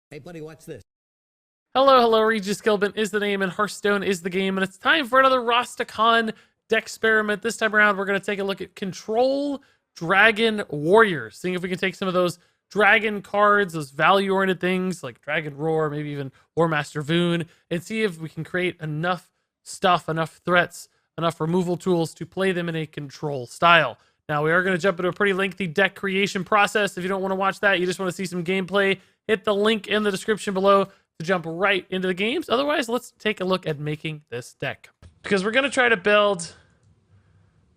Hey, buddy, watch this. Hello, Regis Gilbin is the name and Hearthstone is the game, and it's time for another Rastakhan Decksperiment. This time around, we're going to take a look at Control Dragon Warriors, seeing if we can take some of those dragon cards, those value-oriented things like Dragon Roar, maybe even Warmaster Voone, and see if we can create enough stuff, enough threats, enough removal tools to play them in a control style. Now, we are going to jump into a pretty lengthy deck creation process. If you don't want to watch that, you just want to see some gameplay, hit the link in the description below to jump right into the games. Otherwise, let's take a look at making this deck, because we're going to try to build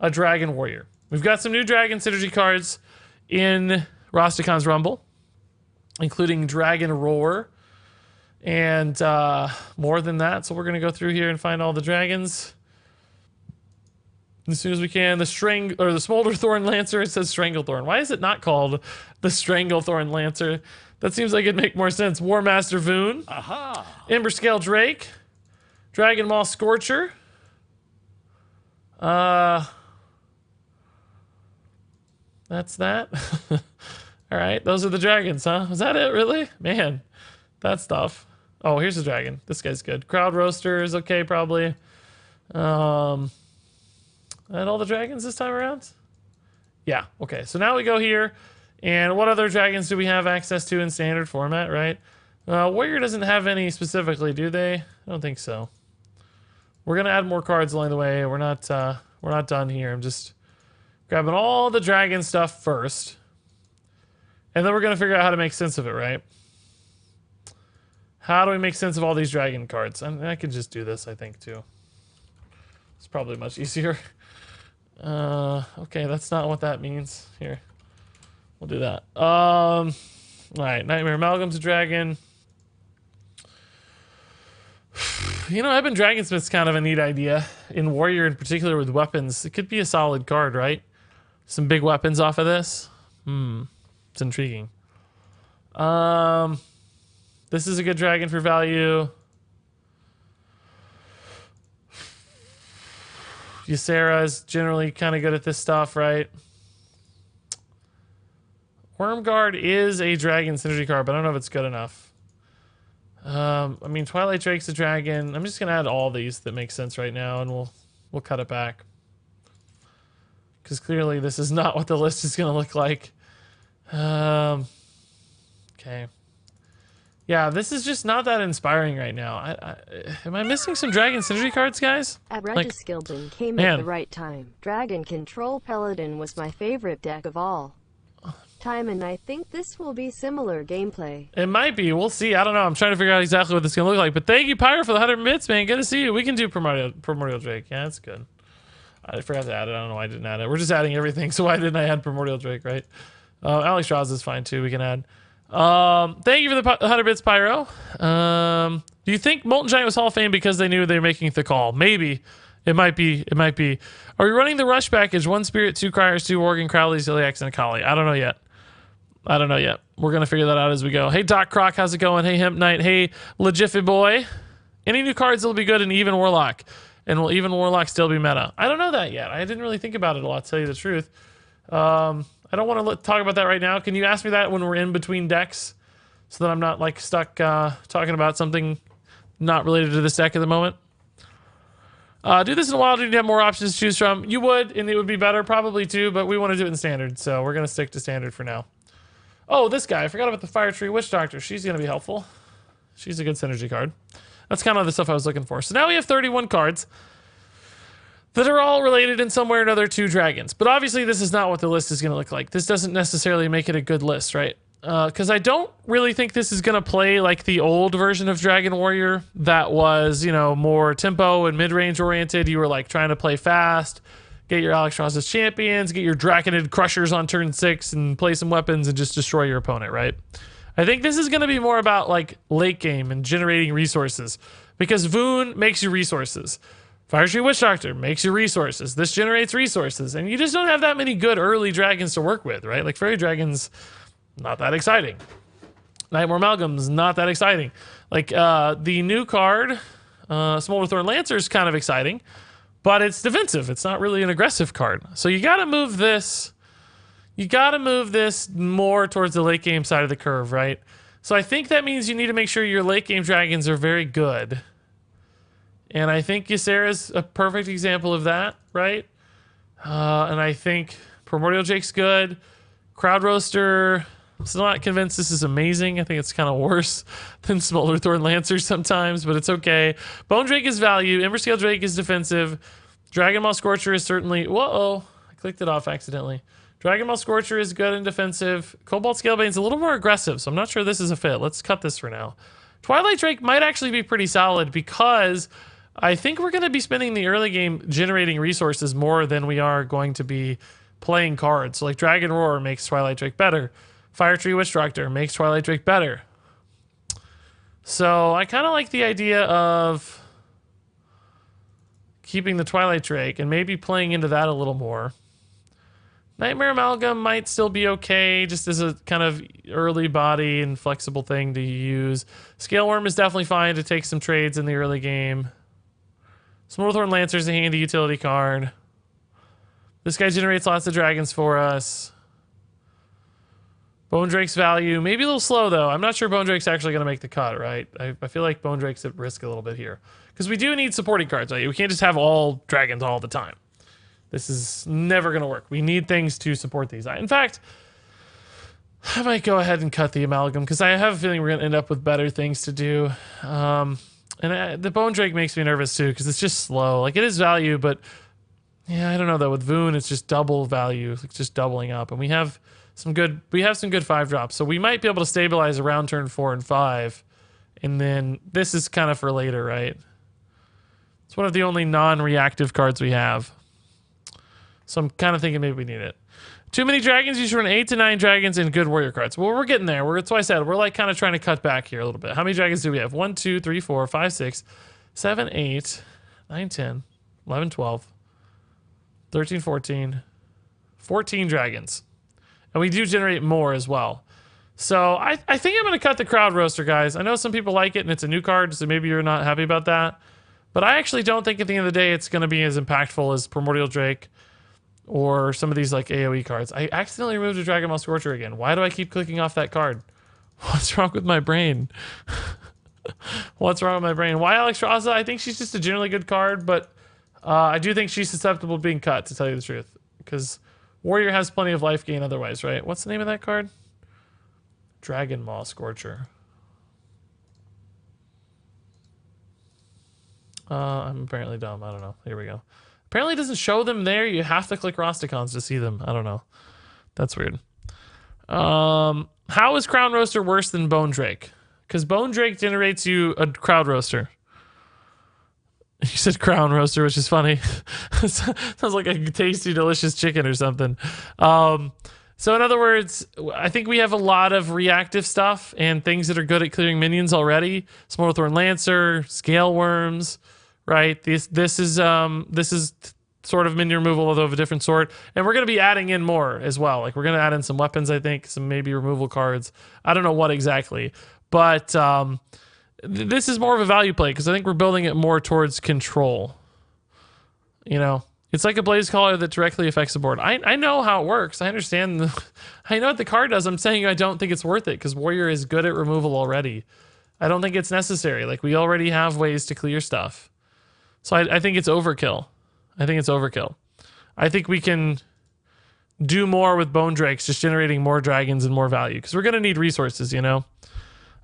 a Dragon Warrior. We've got some new Dragon Synergy cards in Rastakhan's Rumble, including Dragon Roar and more than that. So we're going to go through here and find all the dragons as soon as we can. The Smolderthorn Lancer, it says Stranglethorn. Why is it not called the Stranglethorn Lancer? That seems like it'd make more sense. Warmaster Voone. Aha! Emberscale Drake. Dragon Maw Scorcher. That's that. Alright, those are the dragons, huh? Was that it, really? Man, that stuff. Oh, here's a dragon. This guy's good. Crowd Roaster is okay, probably. And all the dragons this time around? Yeah, okay. So now we go here. And what other dragons do we have access to in standard format, right? Warrior doesn't have any specifically, do they? I don't think so. We're gonna add more cards along the way. We're not done here. I'm just grabbing all the dragon stuff first. And then we're gonna figure out how to make sense of it, right? How do we make sense of all these dragon cards? I could just do this, I think, too. It's probably much easier. Okay, that's not what that means. Here. We'll do that. Alright, Nightmare Amalgam's a dragon. You know, Ebon Dragonsmith's kind of a neat idea. In Warrior in particular with weapons. It could be a solid card, right? Some big weapons off of this. It's intriguing. This is a good dragon for value. Ysera is generally kind of good at this stuff, right? Wormguard is a dragon synergy card, but I don't know if it's good enough. I mean, Twilight Drake's a dragon. I'm just gonna add all these that make sense right now, and we'll cut it back. Because clearly this is not what the list is gonna look like. Okay. Yeah, this is just not that inspiring right now. Am I missing some dragon synergy cards, guys? Regis Gilbin came at the right time. Dragon Control Paladin was my favorite deck of all time, and I think this will be similar gameplay. It might be. We'll see. I don't know. I'm trying to figure out exactly what this is going to look like. But thank you, Pyro, for the 100 bits, man. Good to see you. We can do Primordial Drake. Yeah, that's good. I forgot to add it. I don't know why I didn't add it. We're just adding everything, so why didn't I add Primordial Drake, right? Alex Strauss is fine, too. We can add. Thank you for the 100 bits, Pyro. Do you think Molten Giant was Hall of Fame because they knew they were making the call? Maybe. It might be. It might be. Are we running the Rush package? 1 Spirit, 2 Criers, 2 Worgen, Crowleys, Iliacs, and a Kali. I don't know yet. We're going to figure that out as we go. Hey, Doc Croc, how's it going? Hey, Hemp Knight. Hey, Legiffy Boy. Any new cards that will be good in Even Warlock? And will Even Warlock still be meta? I don't know that yet. I didn't really think about it a lot, to tell you the truth. I don't want to talk about that right now. Can you ask me that when we're in between decks? So that I'm not, like, stuck talking about something not related to this deck at the moment? Do this in a while. Do you have more options to choose from? You would, and it would be better probably too, but we want to do it in standard, so we're going to stick to standard for now. Oh, this guy. I forgot about the Fire Tree Witch Doctor. She's going to be helpful. She's a good synergy card. That's kind of the stuff I was looking for. So now we have 31 cards that are all related in some way or another to dragons. But obviously this is not what the list is going to look like. This doesn't necessarily make it a good list, right? Because I don't really think this is going to play like the old version of Dragon Warrior that was, you know, more tempo and mid-range oriented. You were like trying to play fast, get your Alex Strauss as champions, get your Draconid Crushers on turn 6 and play some weapons and just destroy your opponent, right? I think this is going to be more about like late game and generating resources, because Voone makes you resources. Fire Tree Witch Doctor makes you resources. This generates resources, and you just don't have that many good early dragons to work with, right? Like Fairy Dragons, not that exciting. Nightmare Amalgam's not that exciting. Like the new card, Smolderthorn Lancer, is kind of exciting, but it's defensive. It's not really an aggressive card. So you got to move this. You got to move this more towards the late game side of the curve, right? So I think that means you need to make sure your late game dragons are very good. And I think Ysera's a perfect example of that, right? And I think Primordial Drake's good. Crowd Roaster, still not convinced this is amazing. I think it's kind of worse than Smolder Thorn Lancer sometimes, but it's okay. Bone Drake is value. Emberscale Drake is defensive. Dragon Maw Scorcher is certainly... Whoa, I clicked it off accidentally. Dragon Maw Scorcher is good and defensive. Cobalt Scalebane's a little more aggressive, so I'm not sure this is a fit. Let's cut this for now. Twilight Drake might actually be pretty solid because I think we're going to be spending the early game generating resources more than we are going to be playing cards. So like Dragon Roar makes Twilight Drake better. Fire Tree Witch Doctor makes Twilight Drake better. So I kind of like the idea of keeping the Twilight Drake and maybe playing into that a little more. Nightmare Amalgam might still be okay, just as a kind of early body and flexible thing to use. Scale Worm is definitely fine to take some trades in the early game. Smolderthorn Lancer is a handy utility card. This guy generates lots of dragons for us. Bone Drake's value, maybe a little slow though. I'm not sure Bone Drake's actually going to make the cut, right? I feel like Bone Drake's at risk a little bit here. Because we do need supporting cards, right? We can't just have all dragons all the time. This is never going to work. We need things to support these. In fact, I might go ahead and cut the Amalgam because I have a feeling we're going to end up with better things to do. The Bone Drake makes me nervous too because it's just slow. Like, it is value, but yeah, I don't know though. With Voone, it's just double value. It's just doubling up. And we have some good 5-drops. So we might be able to stabilize around turn 4 and 5. And then this is kind of for later, right? It's one of the only non-reactive cards we have. So I'm kind of thinking maybe we need it. Too many dragons, you should run 8 to 9 dragons and good warrior cards. Well, we're getting there. That's why I said we're like kind of trying to cut back here a little bit. How many dragons do we have? 1, 2, 3, 4, 5, 6, 7, 8, 9, 10, 11, 12, 13, 14, 14 dragons. And we do generate more as well. So I think I'm going to cut the Crowd Roaster, guys. I know some people like it and it's a new card, so maybe you're not happy about that. But I actually don't think at the end of the day it's going to be as impactful as Primordial Drake or some of these like AoE cards. I accidentally removed a Dragon Maw Scorcher again. Why do I keep clicking off that card? What's wrong with my brain? What's wrong with my brain? Why Alexstrasza? I think she's just a generally good card, but I do think she's susceptible to being cut, to tell you the truth. Because Warrior has plenty of life gain otherwise, right? What's the name of that card? Dragon Maw Scorcher. I'm apparently dumb. I don't know. Here we go. Apparently it doesn't show them there. You have to click Rosticons to see them. I don't know. That's weird. How is Crown Roaster worse than Bone Drake? Because Bone Drake generates you a Crowd Roaster. You said Crown Roaster, which is funny. Sounds like a tasty, delicious chicken or something. So in other words, I think we have a lot of reactive stuff and things that are good at clearing minions already. Smolderthorn Lancer, Scale Worms, right? This is sort of minion removal, although of a different sort. And we're going to be adding in more as well. Like, we're going to add in some weapons, I think, some maybe removal cards. I don't know what exactly. But this is more of a value play because I think we're building it more towards control. You know? It's like a Blaze Caller that directly affects the board. I know how it works. I understand. I know what the card does. I'm saying I don't think it's worth it because Warrior is good at removal already. I don't think it's necessary. Like, we already have ways to clear stuff. So I think it's overkill. I think it's overkill. I think we can do more with Bone Drakes, just generating more dragons and more value because we're going to need resources, you know?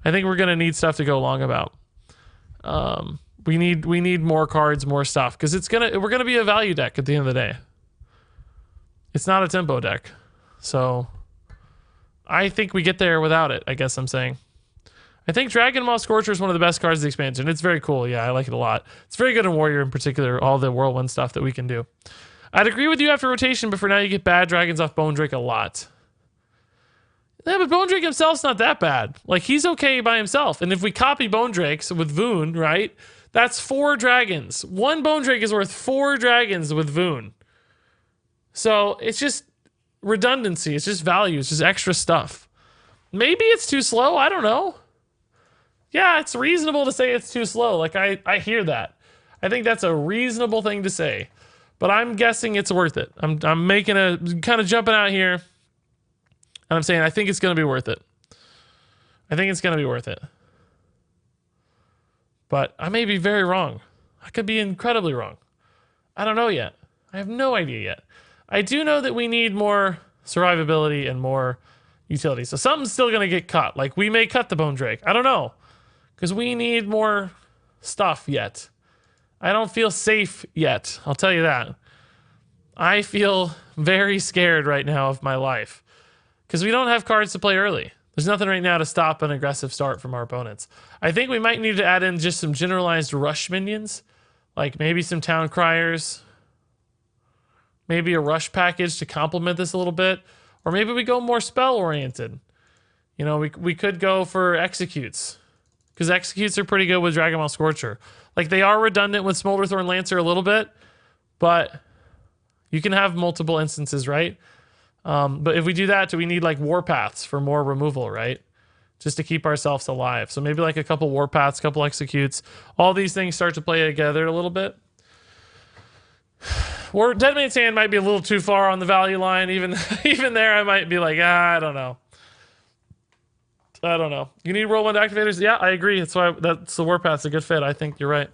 I think we're going to need stuff to go along about. We need more cards, more stuff, because we're gonna be a value deck at the end of the day. It's not a tempo deck, so I think we get there without it. I guess I'm saying. I think Dragon Maw Scorcher is one of the best cards of the expansion. It's very cool. Yeah, I like it a lot. It's very good in Warrior in particular. All the Whirlwind stuff that we can do. I'd agree with you after rotation, but for now you get bad dragons off Bone Drake a lot. Yeah, but Bone Drake himself's not that bad. Like, he's okay by himself. And if we copy Bone Drakes with Voone, right? That's 4 dragons. 1 Bone Drake is worth 4 dragons with Voone. So it's just redundancy. It's just value. It's just extra stuff. Maybe it's too slow. I don't know. Yeah, it's reasonable to say it's too slow. Like, I hear that. I think that's a reasonable thing to say. But I'm guessing it's worth it. I'm making a kind of jumping out here. And I'm saying I think it's going to be worth it. I think it's going to be worth it. But I may be very wrong. I could be incredibly wrong. I don't know yet. I have no idea yet. I do know that we need more survivability and more utility. So something's still going to get cut. Like, we may cut the Bone Drake. I don't know. Because we need more stuff yet. I don't feel safe yet. I'll tell you that. I feel very scared right now of my life. Because we don't have cards to play early. There's nothing right now to stop an aggressive start from our opponents. I think we might need to add in just some generalized rush minions. Like maybe some Town Criers. Maybe a rush package to complement this a little bit. Or maybe we go more spell-oriented. You know, we could go for executes. Because executes are pretty good with Dragonmaw Scorcher. Like, they are redundant with Smolderthorn Lancer a little bit. But you can have multiple instances, right? But if we do that, do we need like Warpaths for more removal, right? Just to keep ourselves alive. So maybe like a couple Warpaths, couple executes. All these things start to play together a little bit. Or Deadman's Hand might be a little too far on the value line. Even there, I might be like, I don't know. I don't know. You need roll 1 activators? Yeah, I agree. That's why the Warpath's a good fit. I think you're right.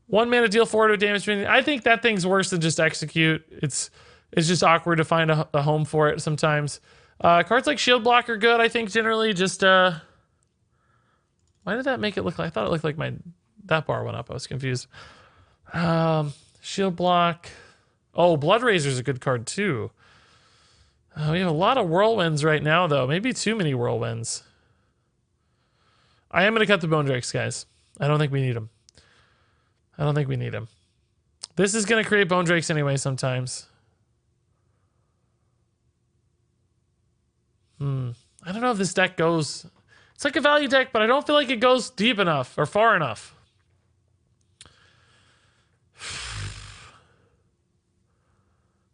1 mana deal 4 to damage. I think that thing's worse than just execute. It's just awkward to find a home for it sometimes. Cards like Shield Block are good, I think, generally. Just, why did that make it look like... I thought it looked like that bar went up. I was confused. Shield Block. Oh, Blood Razor's a good card, too. We have a lot of Whirlwinds right now, though. Maybe too many Whirlwinds. I am going to cut the Bone Drakes, guys. I don't think we need them. I don't think we need them. This is going to create Bone Drakes anyway sometimes. I don't know if this deck goes... It's like a value deck, but I don't feel like it goes deep enough or far enough.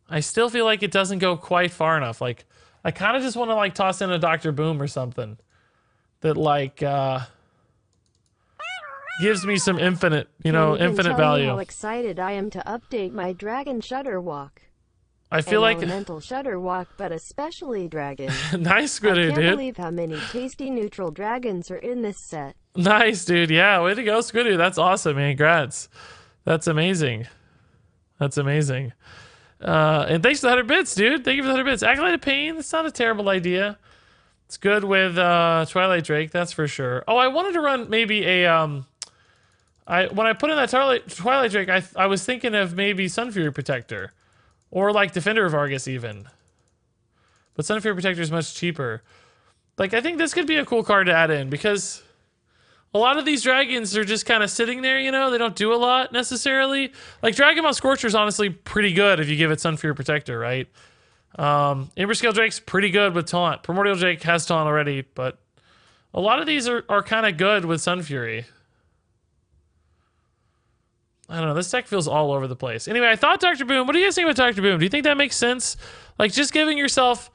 I still feel like it doesn't go quite far enough. Like, I kind of just want to like toss in a Dr. Boom or something that like gives me some infinite, infinite value. How excited I am to update my Dragon Shudderwock. I feel like Elemental Shudderwock, but especially Dragon. Nice, Squidoo, dude. I can't believe how many tasty neutral dragons are in this set. Nice, dude. Yeah, way to go, Squidoo. That's awesome, man. Congrats. That's amazing. That's amazing. And thanks for the 100 bits, dude. Thank you for the 100 bits. Acolyte of Pain, that's not a terrible idea. It's good with Twilight Drake, that's for sure. Oh, I wanted to run maybe a... when I put in that Twilight Drake, I was thinking of maybe Sunfury Protector. Or like Defender of Argus even. But Sunfury Protector is much cheaper. Like, I think this could be a cool card to add in, because a lot of these dragons are just kind of sitting there, They don't do a lot, necessarily. Like, Dragonmaw Scorcher is honestly pretty good if you give it Sunfury Protector, right? Emberscale Drake's pretty good with Taunt. Primordial Drake has Taunt already, but a lot of these are kind of good with Sunfury. I don't know. This deck feels all over the place. Anyway, I thought Dr. Boom. What do you guys think about Dr. Boom? Do you think that makes sense? Like, just giving yourself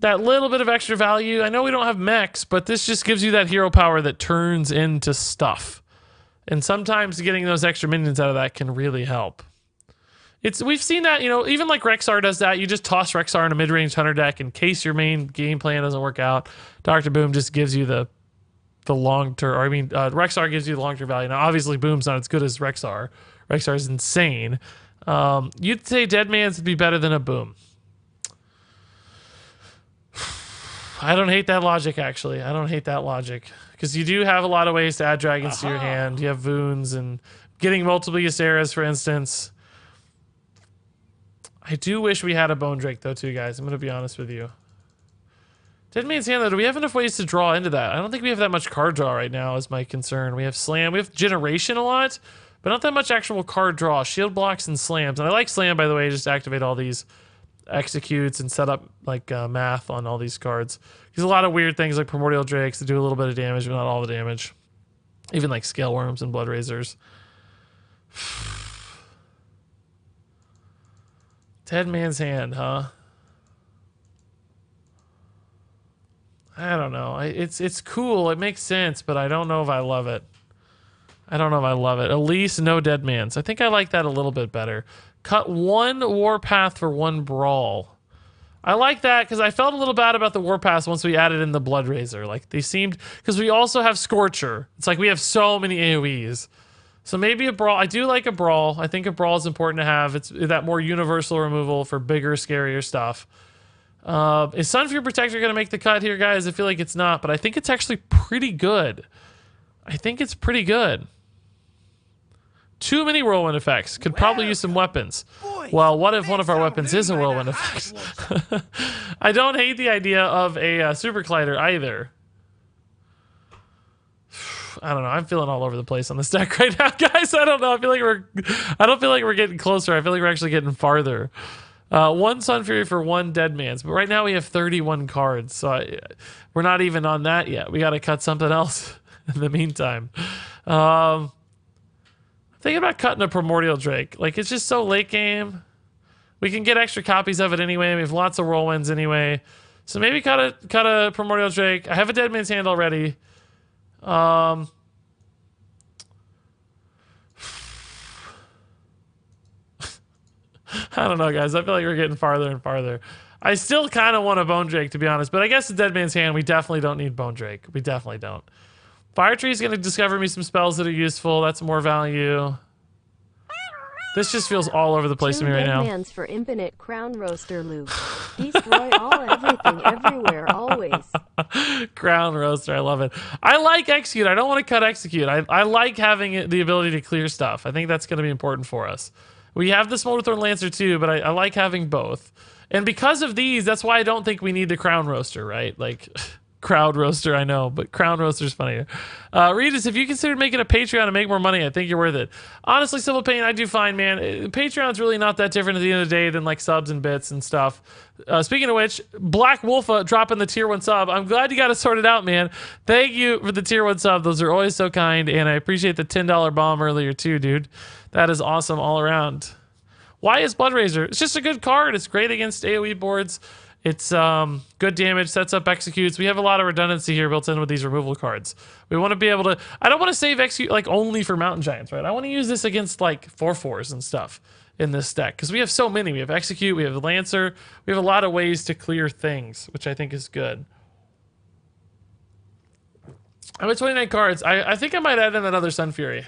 that little bit of extra value. I know we don't have mechs, but this just gives you that hero power that turns into stuff. And sometimes getting those extra minions out of that can really help. We've seen that, even like Rexar does that. You just toss Rexar in a mid-range hunter deck in case your main game plan doesn't work out. Dr. Boom just gives you the long-term, Rexar gives you the long-term value. Now, obviously, Boom's not as good as Rexar. Rexar is insane. You'd say Deadman's would be better than a Boom. I don't hate that logic, actually. I don't hate that logic. Because you do have a lot of ways to add dragons to your hand. You have Voones and getting multiple Yseras, for instance. I do wish we had a Bone Drake, though, too, guys. I'm going to be honest with you. Deadman's Hand, though, do we have enough ways to draw into that? I don't think we have that much card draw right now is my concern. We have Slam. We have Generation a lot, but not that much actual card draw. Shield Blocks and Slams. And I like Slam, by the way, just to activate all these executes and set up like math on all these cards. There's a lot of weird things like Primordial Drakes that do a little bit of damage, but not all the damage. Even like Scale Worms and Blood Razors. Deadman's Hand, huh? I don't know. It's cool. It makes sense, but I don't know if I love it. I don't know if I love it. At least no Deadmans. I think I like that a little bit better. Cut 1 Warpath for 1 Brawl. I like that because I felt a little bad about the Warpass once we added in the Blood Razor. Like they seemed, because we also have Scorcher. It's like we have so many AoEs. So maybe a Brawl. I do like a Brawl. I think a Brawl is important to have. It's that more universal removal for bigger, scarier stuff. Is Sunfury Protector going to make the cut here, guys? I feel like it's not, but I think it's actually pretty good. I think it's pretty good. Too many whirlwind effects. Could probably use some weapons. Well, what if one of our weapons is a whirlwind effect? I don't hate the idea of a super collider either. I don't know. I'm feeling all over the place on this deck right now, guys. I don't know. I don't feel like we're getting closer. I feel like we're actually getting farther. One Sun Fury for one Dead Man's, but right now we have 31 cards, so we're not even on that yet. We got to cut something else in the meantime. Thinking about cutting a Primordial Drake. Like, it's just so late game. We can get extra copies of it anyway. We have lots of whirlwinds anyway. So maybe cut a Primordial Drake. I have a Dead Man's Hand already. I don't know, guys. I feel like we're getting farther and farther. I still kind of want a Bone Drake, to be honest. But I guess the Dead Man's Hand, we definitely don't need Bone Drake. We definitely don't. Fire Tree is going to discover me some spells that are useful. That's more value. This just feels all over the place to me right now. Dead Man's for infinite Crown Roaster loot. Destroy all, everything, everywhere, always. Crown Roaster, I love it. I like Execute. I don't want to cut Execute. I like having the ability to clear stuff. I think that's going to be important for us. We have the Smolderthorn Lancer too, but I like having both. And because of these, that's why I don't think we need the Crown Roaster, right? Like, Crowd Roaster, I know, but Crown Roaster's funnier. Regis, if you considered making a Patreon to make more money, I think you're worth it. Honestly, Simple Pain, I do fine, man. Patreon's really not that different at the end of the day than like subs and bits and stuff. Speaking of which, Black Wolfa dropping the tier 1 sub. I'm glad you got it sorted out, man. Thank you for the tier 1 sub. Those are always so kind, and I appreciate the $10 bomb earlier too, dude. That is awesome all around. Why is Blood Razor? It's just a good card. It's great against AoE boards. It's good damage, sets up executes. We have a lot of redundancy here built in with these removal cards. We want to be able to... I don't want to save execute like only for Mountain Giants, right? I want to use this against like 4/4s and stuff in this deck because we have so many. We have execute, we have Lancer. We have a lot of ways to clear things, which I think is good. I'm at 29 cards. I think I might add in another Sun Fury.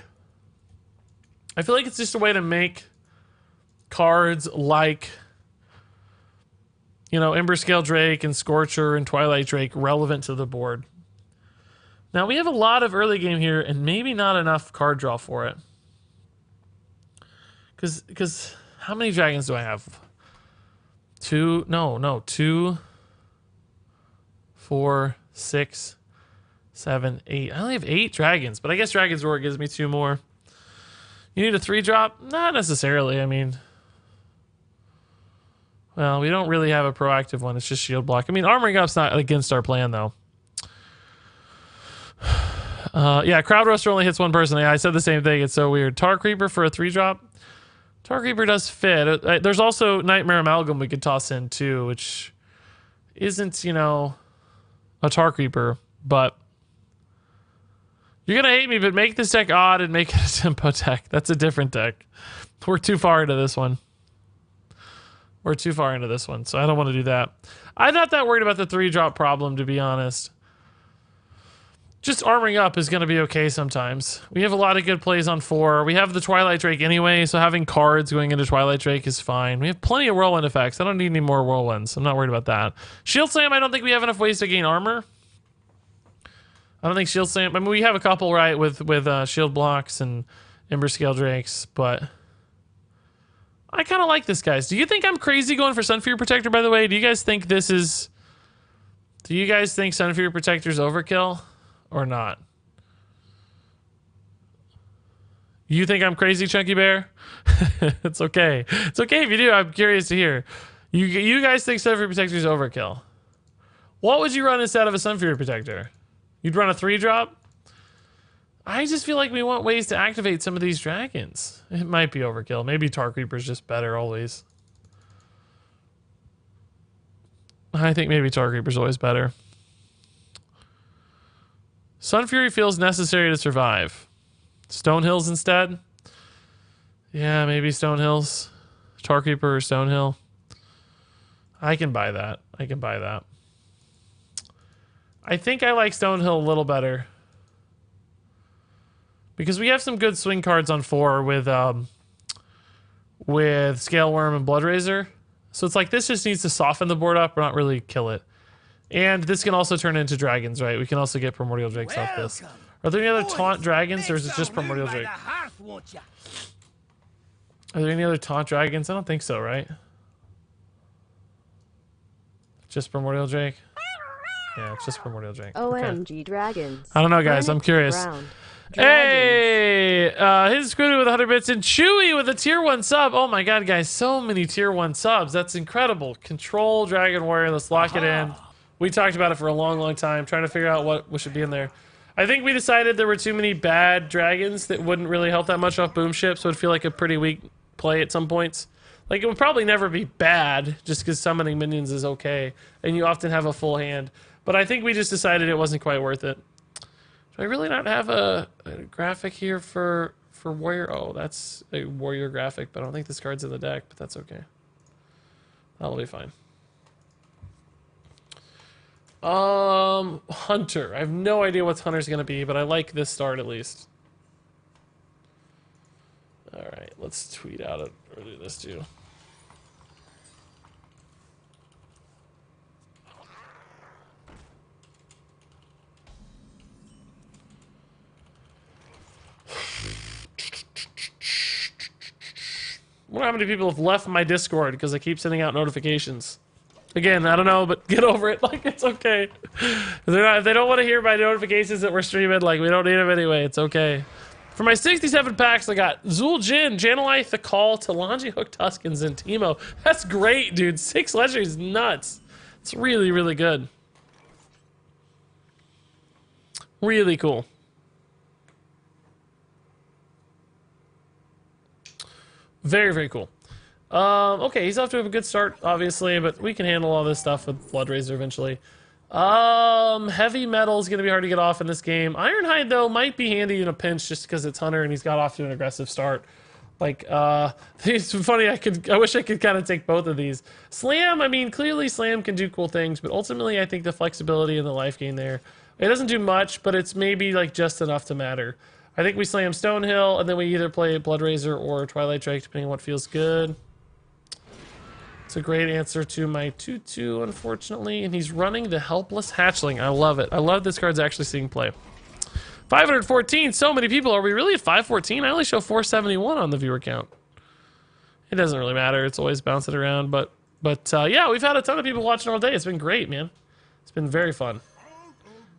I feel like it's just a way to make cards like... you know, Emberscale Drake and Scorcher and Twilight Drake relevant to the board. Now, we have a lot of early game here and maybe not enough card draw for it. Because how many dragons do I have? 2, 4, 6, 7, 8. I only have 8 dragons, but I guess Dragon's Roar gives me 2 more. You need a 3-drop? Not necessarily, I mean... well, we don't really have a proactive one. It's just shield block. I mean, Armoring Up's not against our plan, though. Yeah, Crowd Roaster only hits one person. Yeah, I said the same thing. It's so weird. Tar Creeper for a 3-drop? Tar Creeper does fit. There's also Nightmare Amalgam we could toss in, too, which isn't, you know, a Tar Creeper. But you're going to hate me, but make this deck odd and make it a tempo deck. That's a different deck. We're too far into this one. We're too far into this one, so I don't want to do that. I'm not that worried about the 3-drop problem, to be honest. Just Armoring Up is going to be okay sometimes. We have a lot of good plays on 4. We have the Twilight Drake anyway, so having cards going into Twilight Drake is fine. We have plenty of Whirlwind effects. I don't need any more Whirlwinds. I'm not worried about that. Shield Slam, I don't think we have enough ways to gain armor. I don't think Shield Slam... I mean, we have a couple, right, with Shield Blocks and Emberscale Drakes, but... I kind of like this, guys. Do you think I'm crazy going for Sunfury Protector, by the way? Do you guys think this is... do you guys think Sunfury Protector's overkill or not? You think I'm crazy, Chunky Bear? It's okay. It's okay if you do. I'm curious to hear. You guys think Sunfury Protector's overkill. What would you run instead of a Sunfury Protector? You'd run a 3-drop? I just feel like we want ways to activate some of these dragons. It might be overkill. Maybe Tar Creeper's just better always. I think maybe Tar Creeper's always better. Sun Fury feels necessary to survive. Stonehills instead? Yeah, maybe Stonehills. Tar Creeper or Stonehill. I can buy that. I can buy that. I think I like Stonehill a little better. Because we have some good swing cards on 4 with Scaleworm and Bloodraiser. So it's like this just needs to soften the board up, but not really kill it. And this can also turn into dragons, right? We can also get Primordial Drakes off this. Are there any other taunt dragons, or is it just Primordial Drake? Are there any other taunt dragons? I don't think so, right? Just Primordial Drake? Yeah, it's just Primordial Drake. OMG okay. dragons. I don't know, guys. I'm curious. Hey! His Scooty with 100 bits and Chewy with a tier 1 sub. Oh my god, guys. So many tier 1 subs. That's incredible. Control Dragon Warrior. Let's lock it in. We talked about it for a long, long time, trying to figure out what should be in there. I think we decided there were too many bad dragons that wouldn't really help that much off boom ship, so it'd feel like a pretty weak play at some points. Like, it would probably never be bad, just because summoning minions is okay, and you often have a full hand. But I think we just decided it wasn't quite worth it. Do I really not have a graphic here for Warrior? Oh, that's a Warrior graphic, but I don't think this card's in the deck, but that's okay. That'll be fine. Hunter. I have no idea what Hunter's going to be, but I like this start at least. Alright, let's tweet out it, or do this too. I wonder how many people have left my Discord because I keep sending out notifications. Again, I don't know, but get over it. Like, it's okay. If they don't want to hear my notifications that we're streaming, like, we don't need them anyway. It's okay. For my 67 packs, I got Zul Jin, Janelite, The Call, Talanji, Hook Tuskens, and Teemo. That's great, dude. 6 legendaries, nuts. It's really, really good. Really cool. Very, very cool. Okay, he's off to a good start, obviously, but we can handle all this stuff with Bloodraiser eventually. Heavy Metal is going to be hard to get off in this game. Ironhide, though, might be handy in a pinch just because it's Hunter and he's got off to an aggressive start. Like, it's funny, I wish I could kind of take both of these. Slam, I mean, clearly Slam can do cool things, but ultimately I think the flexibility and the life gain there, it doesn't do much, but it's maybe, like, just enough to matter. I think we slam Stonehill, and then we either play Bloodraiser or Twilight Drake, depending on what feels good. It's a great answer to my 2-2, unfortunately. And he's running the Helpless Hatchling. I love it. I love this card's actually seeing play. 514, so many people. Are we really at 514? I only show 471 on the viewer count. It doesn't really matter. It's always bouncing around. But yeah, we've had a ton of people watching all day. It's been great, man. It's been very fun.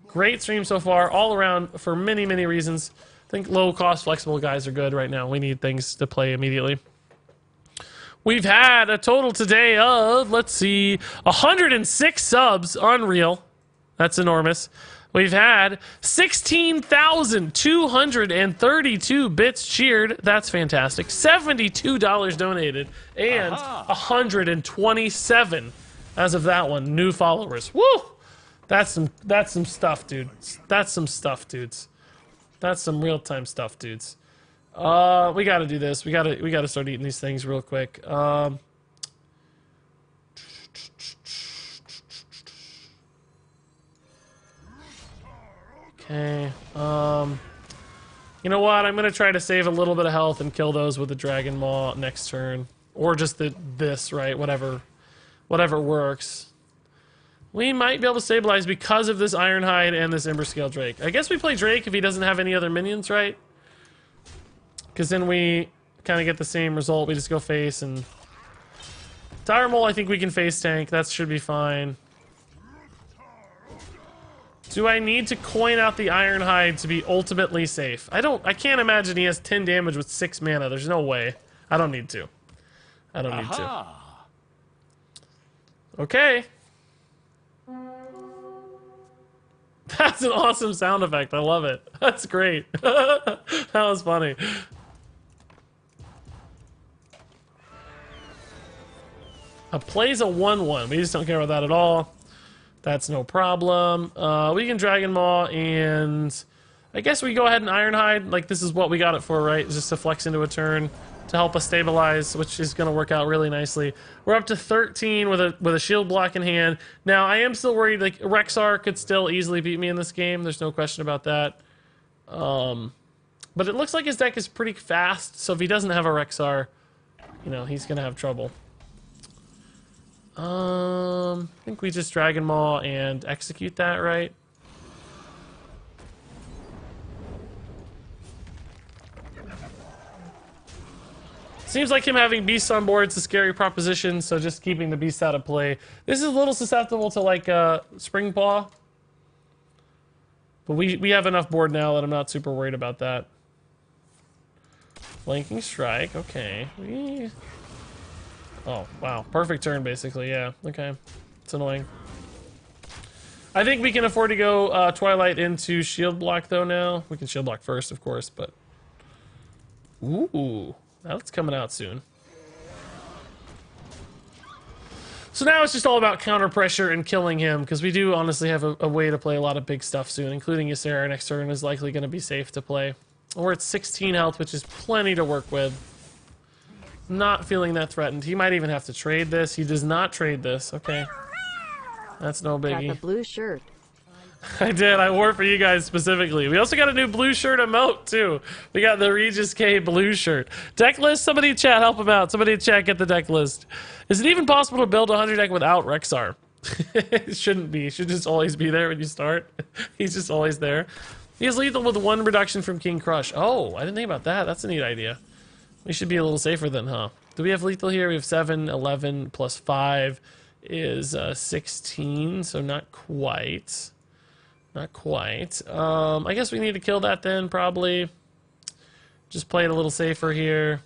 Great stream so far, all around, for many, many reasons. I think low-cost, flexible guys are good right now. We need things to play immediately. We've had a total today of, let's see, 106 subs. Unreal. That's enormous. We've had 16,232 bits cheered. That's fantastic. $72 donated. And 127, as of that one, new followers. Woo! That's some stuff, dude. That's some stuff, dudes. That's some real-time stuff, dudes. We gotta do this. We gotta start eating these things real quick. Okay. You know what? I'm gonna try to save a little bit of health and kill those with the Dragon Maw next turn, or just this, right? Whatever works. We might be able to stabilize because of this Ironhide and this Emberscale Drake. I guess we play Drake if he doesn't have any other minions, right? Because then we kind of get the same result. We just go face and... Dire Mole, I think we can face tank. That should be fine. Do I need to coin out the Ironhide to be ultimately safe? I can't imagine he has 10 damage with 6 mana. There's no way. I don't need to. I don't need to. Okay. That's an awesome sound effect. I love it. That's great. That was funny. Plays a 1/1. We just don't care about that at all. That's no problem. We can Dragon Maw, and I guess we go ahead and Ironhide. Like, this is what we got it for, right? Just to flex into a turn. to help us stabilize, which is going to work out really nicely. We're up to 13 with a shield block in hand. Now, I am still worried, like, Rexar could still easily beat me in this game. There's no question about that. But it looks like his deck is pretty fast, so if he doesn't have a Rexar, you know, he's going to have trouble. I think we just Dragon Maul and execute that, right? Seems like him having beasts on board is a scary proposition, so just keeping the beast out of play. This is a little susceptible to, like, Spring Paw. But we have enough board now that I'm not super worried about that. Flanking Strike, okay. Oh, wow. Perfect turn, basically, yeah. Okay. It's annoying. I think we can afford to go Twilight into Shield Block, though, now. We can Shield Block first, of course, but... Ooh. That's coming out soon. So now it's just all about counter pressure and killing him, because we do honestly have a way to play a lot of big stuff soon, including Ysera next turn is likely going to be safe to play. We're at 16 health, which is plenty to work with. Not feeling that threatened. He might even have to trade this. He does not trade this. Okay. That's no biggie. Got the blue shirt. I did. I wore it for you guys specifically. We also got a new blue shirt emote, too. We got the Regis K blue shirt. Deck list? Somebody in chat, help him out. Somebody in chat, get the deck list. Is it even possible to build a 100 deck without Rexar? It shouldn't be. It should just always be there when you start. He's just always there. He has lethal with 1 reduction from King Crush. Oh, I didn't think about that. That's a neat idea. We should be a little safer then, huh? Do we have lethal here? We have 7, 11, plus 5 is 16, so not quite. Not quite. I guess we need to kill that then, probably. Just play it a little safer here.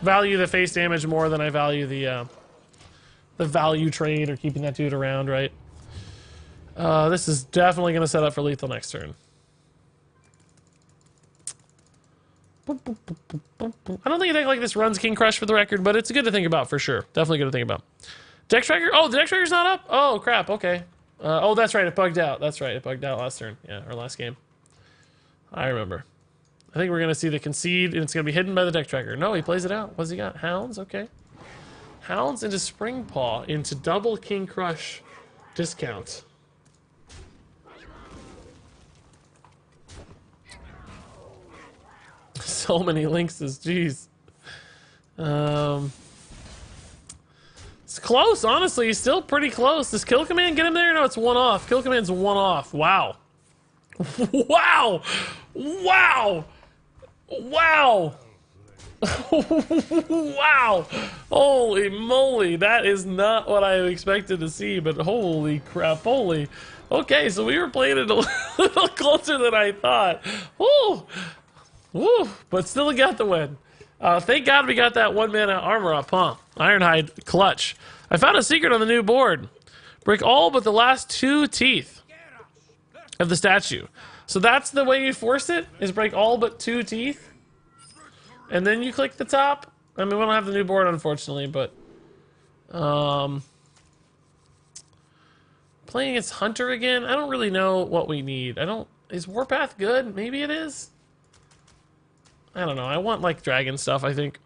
Value the face damage more than I value the value trade or keeping that dude around, right? This is definitely going to set up for lethal next turn. I don't think a deck like this runs King Crush for the record, but it's good to think about for sure. Definitely good to think about. Deck Tracker? Oh, the Deck Tracker's not up? Oh, crap. Okay. Oh, that's right. It bugged out. That's right. It bugged out last turn. Yeah, our last game. I remember. I think we're going to see the concede, and it's going to be hidden by the Deck Tracker. No, he plays it out. What's he got? Hounds? Okay. Hounds into Spring Paw into double King Crush discount. So many Lynxes, jeez. It's close, honestly. He's still pretty close. Does Kill Command get him there? No, it's 1 off. Kill Command's 1 off. Wow. Wow! Wow! Wow! Wow! Holy moly, that is not what I expected to see, but holy crap, holy. Okay, so we were playing it a little closer than I thought. Woo! Woo! But still got the win. Thank God we got that 1 mana armor up, huh? Ironhide clutch. I found a secret on the new board. Break all but the last 2 teeth of the statue. So that's the way you force it, is break all but 2 teeth. And then you click the top. I mean, we don't have the new board, unfortunately, but... playing against Hunter again? I don't really know what we need. Is Warpath good? Maybe it is? I don't know. I want, like, dragon stuff, I think.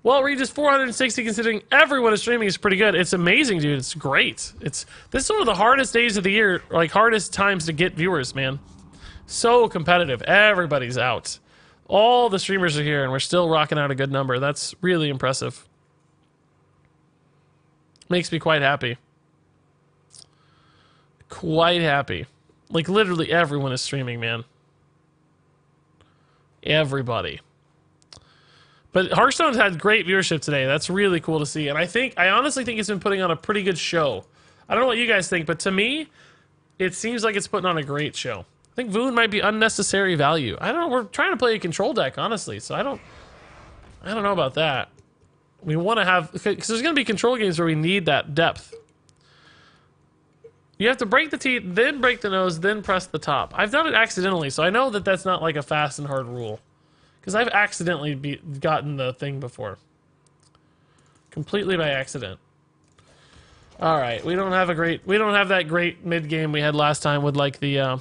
Well, Regis, 460 considering everyone is streaming is pretty good. It's amazing, dude. It's great. This is one of the hardest days of the year, like, hardest times to get viewers, man. So competitive. Everybody's out. All the streamers are here, and we're still rocking out a good number. That's really impressive. Makes me quite happy. Quite happy. Like, literally everyone is streaming, man. Everybody. But Hearthstone's had great viewership today. That's really cool to see. And I honestly think it's been putting on a pretty good show. I don't know what you guys think, but to me, it seems like it's putting on a great show. I think Voone might be unnecessary value. I don't know. We're trying to play a control deck, honestly, so I don't know about that. We want to have, because there's going to be control games where we need that depth. You have to break the teeth, then break the nose, then press the top. I've done it accidentally, so I know that that's not like a fast and hard rule. Because I've accidentally gotten the thing before. Completely by accident. All right, we don't have that great mid game we had last time with like the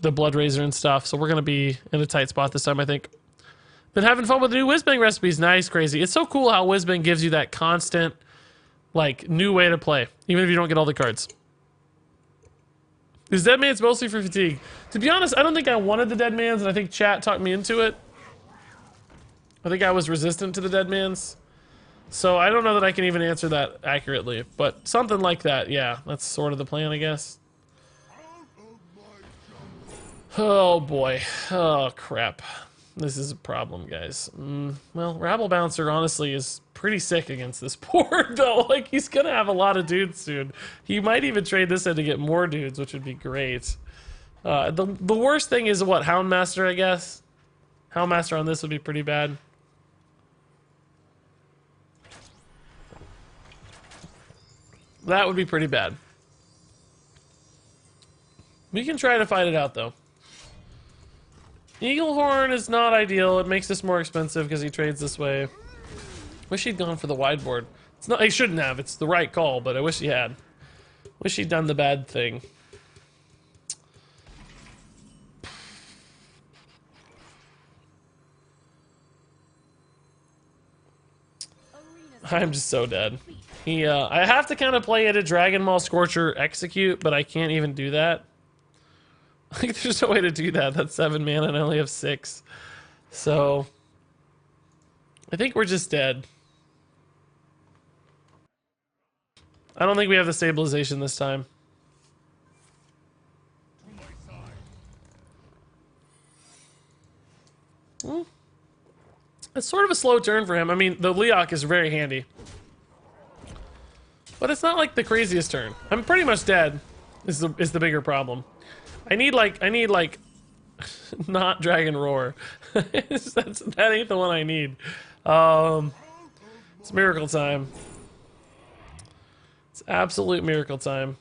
Blood Razor and stuff. So we're gonna be in a tight spot this time, I think. Been having fun with the new Whizbang recipes. Nice, crazy. It's so cool how Whizbang gives you that constant, like, new way to play, even if you don't get all the cards. Is Dead Man's mostly for fatigue? To be honest, I don't think I wanted the Dead Man's, and I think chat talked me into it. I think I was resistant to the Dead Man's. So I don't know that I can even answer that accurately, but something like that, yeah. That's sort of the plan, I guess. Oh boy. Oh crap. This is a problem, guys. Well, Rabble Bouncer honestly is pretty sick against this board, though. Like, he's gonna have a lot of dudes soon. He might even trade this in to get more dudes, which would be great. The worst thing is what, Houndmaster, I guess? Houndmaster on this would be pretty bad. That would be pretty bad. We can try to fight it out, though. Eaglehorn is not ideal. It makes this more expensive because he trades this way. Wish he'd gone for the wide board. It's not. He shouldn't have. It's the right call, but I wish he had. Wish he'd done the bad thing. I'm just so dead. I have to kind of play it a Dragon Maul Scorcher Execute, but I can't even do that. Like, there's no way to do that. That's 7 mana and I only have 6. So, I think we're just dead. I don't think we have the stabilization this time. It's sort of a slow turn for him. I mean, the Leok is very handy. But it's not like the craziest turn. I'm pretty much dead, is the bigger problem. I need like not Dragon Roar. That ain't the one I need. It's miracle time. It's absolute miracle time.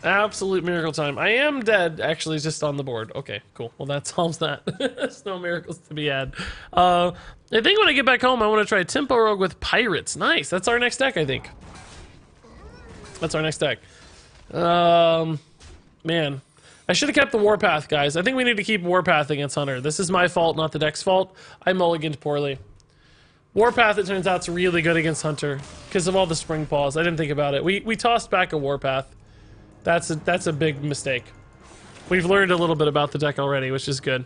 Absolute miracle time. I am dead, actually, just on the board. Okay, cool. Well, that solves that. There's no miracles to be had. I think when I get back home, I want to try Tempo Rogue with Pirates. Nice. That's our next deck, I think. That's our next deck. Man. I should have kept the Warpath, guys. I think we need to keep Warpath against Hunter. This is my fault, not the deck's fault. I mulliganed poorly. Warpath, it turns out, is really good against Hunter because of all the Spring Paws. I didn't think about it. We tossed back a Warpath. That's a big mistake. We've learned a little bit about the deck already, which is good.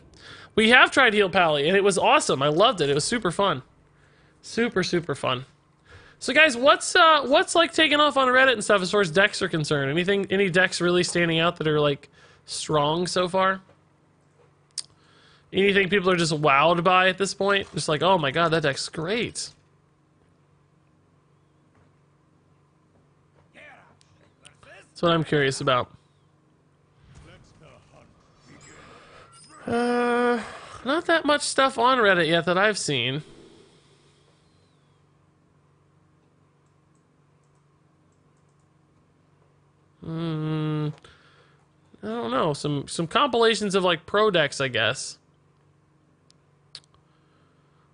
We have tried Heal Pally, and it was awesome. I loved it. It was super fun. Super, super fun. So guys, what's like taking off on Reddit and stuff as far as decks are concerned? Any decks really standing out that are like strong so far? Anything people are just wowed by at this point? Just like, oh my god, that deck's great. That's what I'm curious about. Not that much stuff on Reddit yet that I've seen. I don't know. Some compilations of like pro decks, I guess.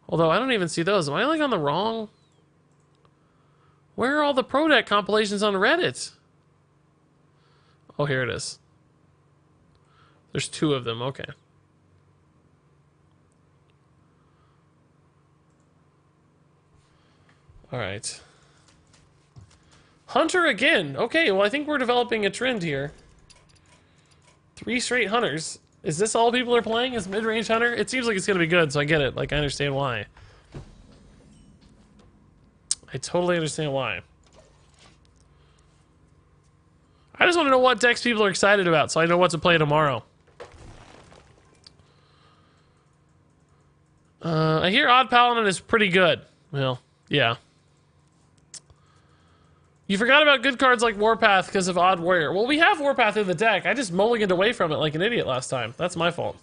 Although I don't even see those. Am I like on the wrong? Where are all the pro deck compilations on Reddit? Oh, here it is. There's 2 of them. Okay. All right. Hunter again. Okay, well, I think we're developing a trend here. 3 straight Hunters. Is this all people are playing? Is mid-range Hunter? It seems like it's going to be good, so I get it. Like, I understand why. I totally understand why. I just want to know what decks people are excited about, so I know what to play tomorrow. I hear Odd Paladin is pretty good. Well, yeah. You forgot about good cards like Warpath because of Odd Warrior. Well, we have Warpath in the deck. I just mulliganed away from it like an idiot last time. That's my fault.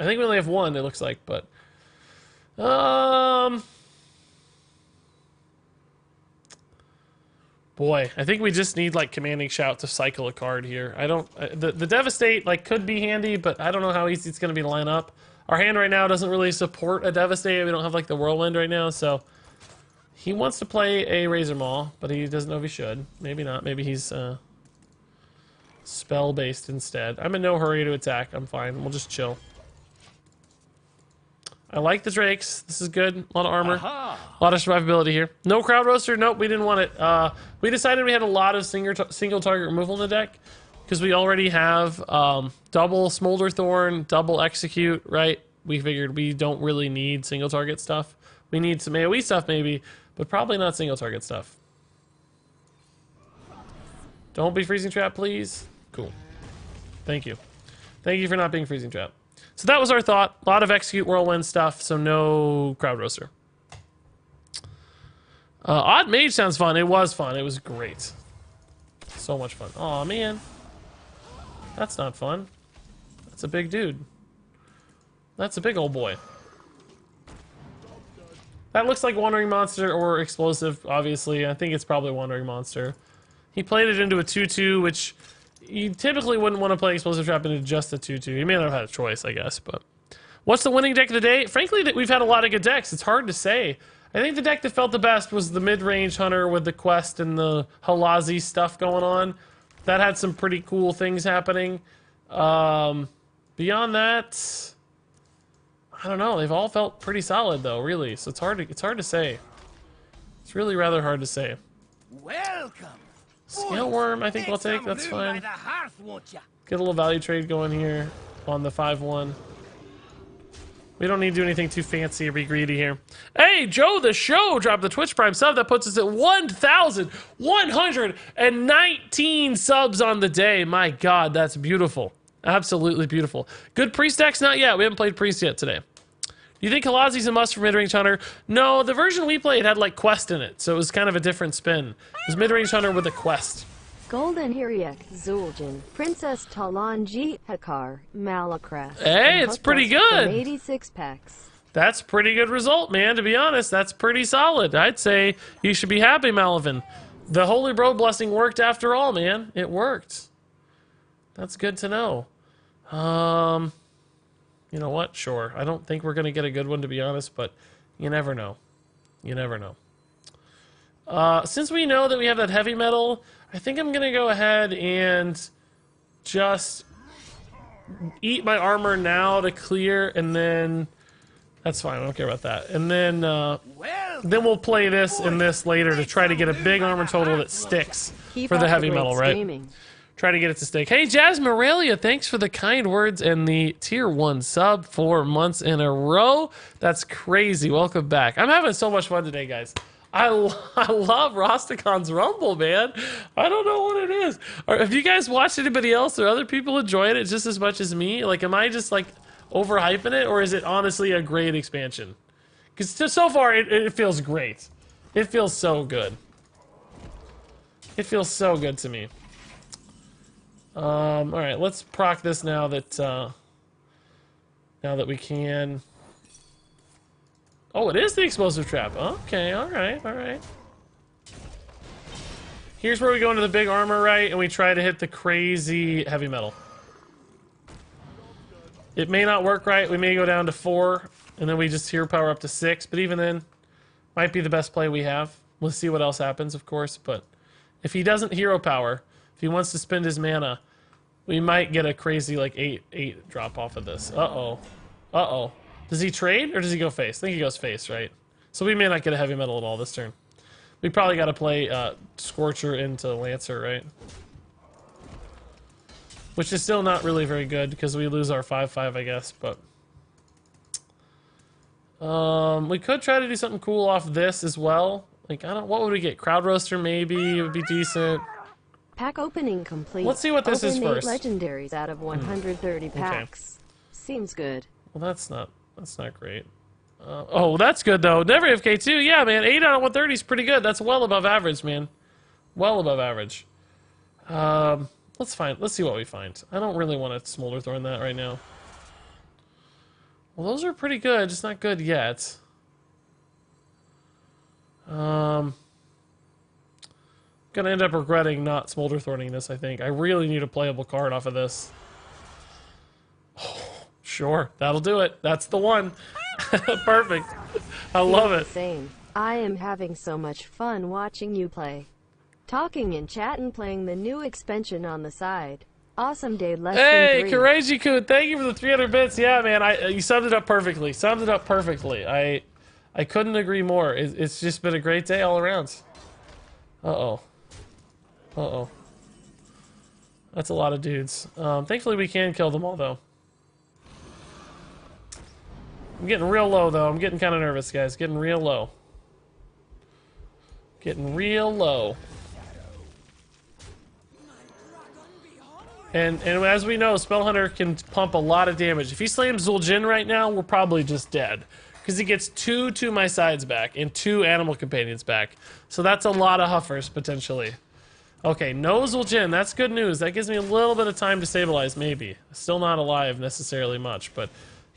I think we only have 1, it looks like, but... Boy, I think we just need, like, Commanding Shout to cycle a card here. I don't... the Devastate, like, could be handy, but I don't know how easy it's going to be to line up. Our hand right now doesn't really support a Devastate. We don't have like the Whirlwind right now, so he wants to play a Razor Maul, but he doesn't know if he should. Maybe not. Maybe he's spell-based instead. I'm in no hurry to attack. I'm fine. We'll just chill. I like the Drakes. This is good. A lot of armor. A lot of survivability here. No Crowd Roaster. Nope, we didn't want it. We decided we had a lot of single target removal in the deck because we already have double Smolder Thorn, double Execute, right? We figured we don't really need single target stuff. We need some AoE stuff maybe, but probably not single target stuff. Don't be Freezing Trap, please. Cool. Thank you. Thank you for not being Freezing Trap. So that was our thought. A lot of Execute Whirlwind stuff, so no Crowd Roaster. Odd Mage sounds fun. It was fun. It was great. So much fun. Aw, man. That's not fun. That's a big dude. That's a big old boy. That looks like Wandering Monster or Explosive, obviously. I think it's probably Wandering Monster. He played it into a 2-2, which you typically wouldn't want to play Explosive Trap into just a 2-2. You may not have had a choice, I guess, but... What's the winning deck of the day? Frankly, we've had a lot of good decks. It's hard to say. I think the deck that felt the best was the mid-range Hunter with the Quest and the Halazi stuff going on. That had some pretty cool things happening. Beyond that... I don't know. They've all felt pretty solid, though, really. So it's hard to say. It's really rather hard to say. Welcome. Scale Worm, I think we'll take. That's fine. Get a little value trade going here on the 5-1. We don't need to do anything too fancy or be greedy here. Hey, Joe the Show dropped the Twitch Prime sub. That puts us at 1,119 subs on the day. My God, that's beautiful. Absolutely beautiful. Good Priest decks? Not yet. We haven't played Priest yet today. Do you think Halazi's a must for mid-range Hunter? No, the version we played had like Quest in it, so it was kind of a different spin. It was mid-range Hunter with a Quest. Golden Hiriak, Zul'jin, Princess Talanji, Hakar, Malacraft. Hey, it's pretty good. 86 packs. That's pretty good result, man. To be honest, that's pretty solid. I'd say you should be happy, Malavin. The Holy Bro Blessing worked after all, man. It worked. That's good to know. You know what? Sure. I don't think we're going to get a good one, to be honest, but you never know. You never know. Since we know that we have that heavy metal, I think I'm going to go ahead and just eat my armor now to clear, and then... That's fine. I don't care about that. And then we'll play this and this later to try to get a big armor total that sticks for the heavy metal, right? Try to get it to stick. Hey, Jazz Morelia, thanks for the kind words and the tier 1 sub 4 months in a row. That's crazy. Welcome back. I'm having so much fun today, guys. I love Rosticon's Rumble, man. I don't know what it is. Or if you guys watch anybody else or other people enjoying it just as much as me, like, am I just, like, overhyping it, or is it honestly a great expansion? Because so far, it feels great. It feels so good. It feels so good to me. All right, let's proc this now that we can. Oh, it is the Explosive Trap. Okay, all right, all right. Here's where we go into the big armor, right, and we try to hit the crazy heavy metal. It may not work right. We may go down to 4, and then we just hero power up to 6. But even then, might be the best play we have. We'll see what else happens, of course. But if he doesn't hero power, if he wants to spend his mana, we might get a crazy, like, 8 drop off of this. Uh-oh. Uh-oh. Does he trade, or does he go face? I think he goes face, right? So we may not get a heavy metal at all this turn. We probably got to play Scorcher into Lancer, right? Which is still not really very good, because we lose our 5/5, I guess, but... we could try to do something cool off this as well. Like, I don't... What would we get? Crowd Roaster, maybe? It would be decent. Pack opening complete. Let's see what this is first. Legendaries out of 130 packs. Okay. Seems good. Well, that's not great. Oh, that's good, though. Never FK2. Yeah, man. 8 out of 130 is pretty good. That's well above average, man. Well above average. Let's see what we find. I don't really want to Smolder Thorn that right now. Well, those are pretty good, just not good yet. Gonna end up regretting not Smolder Thorning this, I think. I really need a playable card off of this. Oh, Sure, that'll do it. That's the one. Perfect. I love it. Same. I am having so much fun watching you play. Talking in chat and playing the new expansion on the side. Awesome day, less Hey, than 3. Karaji-kun, thank you for the 300 bits. Yeah, man, you summed it up perfectly. Summed it up perfectly. I couldn't agree more. It's just been a great day all around. Uh-oh. Uh-oh. That's a lot of dudes. Thankfully, we can kill them all, though. I'm getting real low, though. I'm getting kind of nervous, guys. Getting real low. Getting real low. And as we know, Spellhunter can pump a lot of damage. If he slams Zul'jin right now, we're probably just dead. Because he gets 2 to my sides back and 2 animal companions back. So that's a lot of Huffers, potentially. Okay, no Zul'jin. That's good news. That gives me a little bit of time to stabilize, maybe. Still not alive necessarily much, but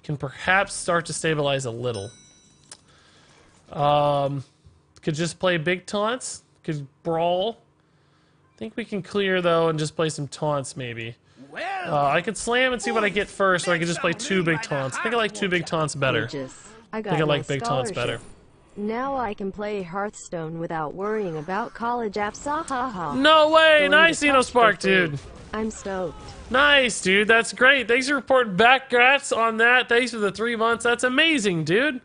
can perhaps start to stabilize a little. Could just play big taunts. Could brawl. I think we can clear, though, and just play some taunts, maybe. I could slam and see what I get first, or I could just play 2 big taunts. I think I like 2 big taunts better. I think I like big taunts better. Now I can play Hearthstone without worrying about college apps. Ha ha ha. No way! Nice, Xenospark, dude. I'm stoked. Nice, dude. That's great. Thanks for reporting back. Congrats on that. Thanks for the 3 months. That's amazing, dude.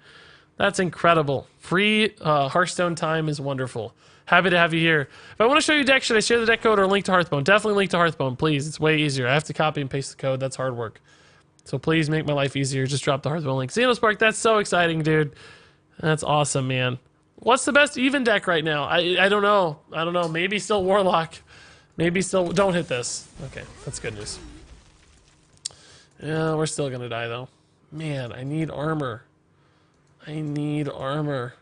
That's incredible. Free Hearthstone time is wonderful. Happy to have you here. If I want to show you deck, should I share the deck code or link to Hearthstone? Definitely link to Hearthstone, please. It's way easier. I have to copy and paste the code. That's hard work. So please make my life easier. Just drop the Hearthstone link. Xenospark, that's so exciting, dude. That's awesome, man. What's the best even deck right now? I don't know. I don't know. Maybe still Warlock. Maybe still... Don't hit this. Okay, that's good news. Yeah, we're still gonna die, though. Man, I need armor. I need armor.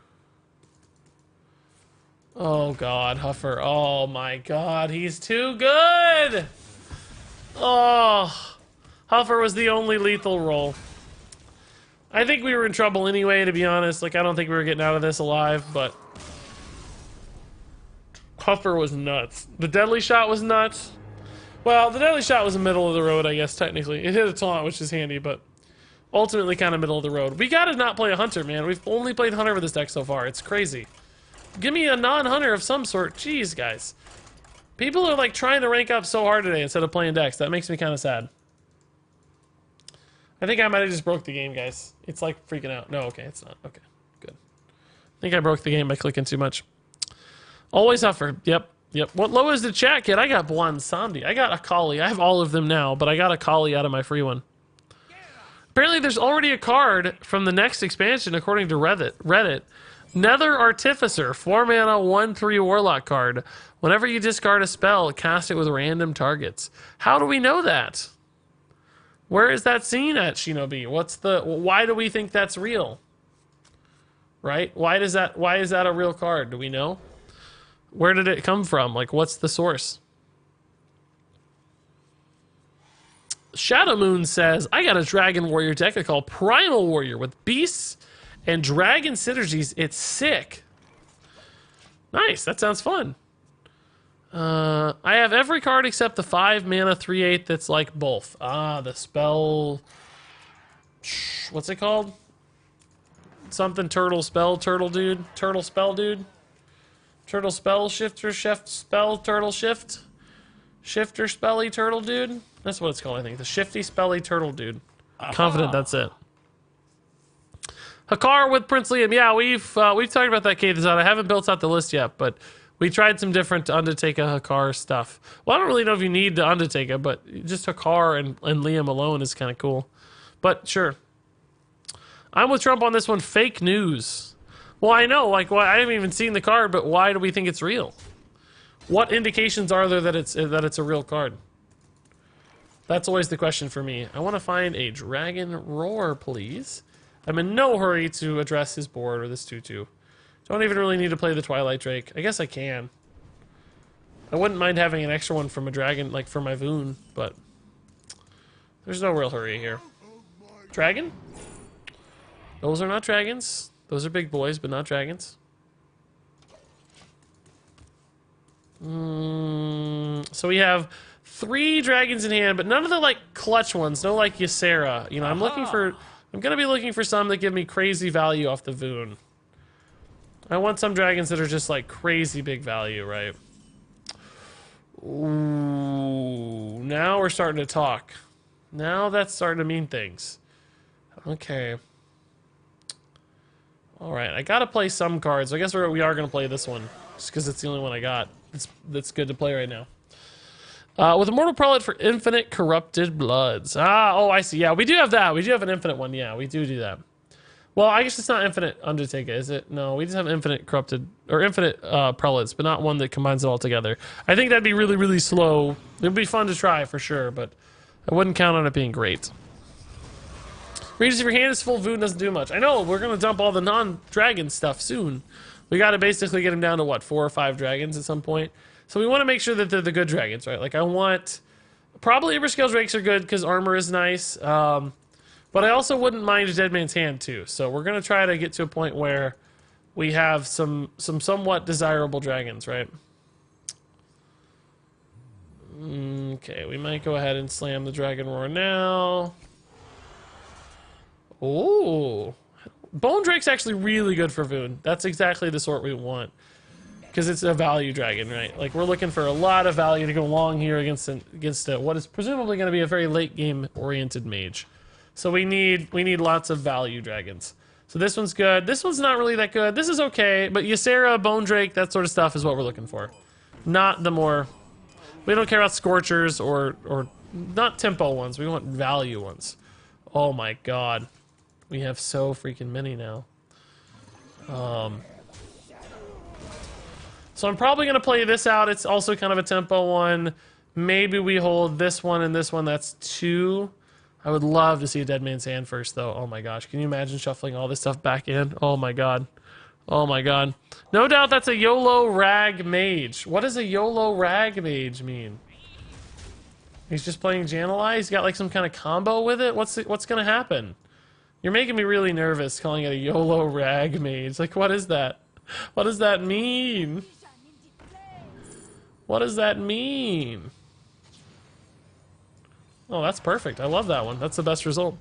Oh, God, Huffer. Oh, my God. He's too good! Oh, Huffer was the only lethal roll. I think we were in trouble anyway, to be honest. Like, I don't think we were getting out of this alive, but... Huffer was nuts. The deadly shot was nuts. Well, the deadly shot was the middle of the road, I guess, technically. It hit a taunt, which is handy, but... ultimately kind of middle of the road. We gotta not play a hunter, man. We've only played hunter with this deck so far. It's crazy. Give me a non-hunter of some sort. Jeez, guys. People are like trying to rank up so hard today instead of playing decks. That makes me kind of sad. I think I might have just broke the game, guys. It's like freaking out. No, okay, it's not. Okay, good. I think I broke the game by clicking too much. Always Huffer. Yep. What low is the chat, kid? I got Blonde Somdi. I got Akali. I have all of them now, but I got Akali out of my free one. Apparently there's already a card from the next expansion, according to Reddit. Nether Artificer, 4 mana, 1/3 Warlock card. Whenever you discard a spell, cast it with random targets. How do we know that? Where is that seen at, Shinobi? Why do we think that's real? Right? Why is that a real card? Do we know? Where did it come from? Like, what's the source? Shadow Moon says, I got a Dragon Warrior deck I call Primal Warrior with beasts and dragon synergies. It's sick. Nice. That sounds fun. I have every card except the 5 mana 3/8 that's like both. The spell... What's it called? Something turtle spell turtle dude. Turtle spell dude. Turtle spell shifter spell turtle shift. Shifter spelly turtle dude. That's what it's called, I think. The shifty spelly turtle dude. Confident that's it. Hakar with Prince Liam. Yeah, we've talked about that case out. I haven't built out the list yet, but we tried some different Undertaker Hakar stuff. Well, I don't really know if you need the Undertaker, but just Hakar and Liam alone is kind of cool. But sure. I'm with Trump on this one. Fake news. Well, I know, like, I haven't even seen the card, but why do we think it's real? What indications are there that it's a real card? That's always the question for me. I want to find a Dragon Roar, please. I'm in no hurry to address his board or this 2/2. Don't even really need to play the Twilight Drake. I guess I can. I wouldn't mind having an extra one from a dragon, like for my Voone, but there's no real hurry here. Dragon? Those are not dragons. Those are big boys, but not dragons. So we have 3 dragons in hand, but none of the like clutch ones. No like Ysera. You know, I'm gonna be looking for some that give me crazy value off the Voone. I want some dragons that are just like crazy big value, right? Ooh, now we're starting to talk. Now that's starting to mean things. Okay. Alright, I gotta play some cards. I guess we are gonna play this one. Just because it's the only one I got. That's good to play right now. With Immortal Prelate for Infinite Corrupted Bloods. Oh, I see. Yeah, we do have that. We do have an infinite one. Yeah, we do that. Well, I guess it's not Infinite Undertaker, is it? No, we just have Infinite Corrupted, or Infinite Prelates, but not one that combines it all together. I think that'd be really, really slow. It would be fun to try, for sure, but I wouldn't count on it being great. Regis, if your hand is full, Voone doesn't do much. I know, we're going to dump all the non-dragon stuff soon. We got to basically get him down to, what, 4 or 5 dragons at some point? So we want to make sure that they're the good dragons, right? Like, I want... Probably Iberscale Drakes are good, because armor is nice. But I also wouldn't mind a Dead Man's Hand, too. So we're going to try to get to a point where we have some somewhat desirable dragons, right? Okay, we might go ahead and slam the Dragon Roar now. Oh, Bone Drake's actually really good for Voone. That's exactly the sort we want. Because it's a value dragon, right? Like, we're looking for a lot of value to go long here against what is presumably going to be a very late game oriented mage. So we need lots of value dragons. So this one's good. This one's not really that good. This is okay, but Ysera, Bone Drake, that sort of stuff is what we're looking for. Not the more... We don't care about Scorchers or not tempo ones. We want value ones. Oh my god. We have so freaking many now. So I'm probably going to play this out. It's also kind of a tempo one. Maybe we hold this one and this one. That's 2. I would love to see a Dead Man's Hand first, though. Oh my gosh. Can you imagine shuffling all this stuff back in? Oh my god. Oh my god. No doubt that's a YOLO Rag Mage. What does a YOLO Rag Mage mean? He's just playing Jan'alai? He's got like some kind of combo with it? What's going to happen? You're making me really nervous calling it a YOLO Rag Mage. Like, what is that? What does that mean? What does that mean? Oh, that's perfect. I love that one. That's the best result.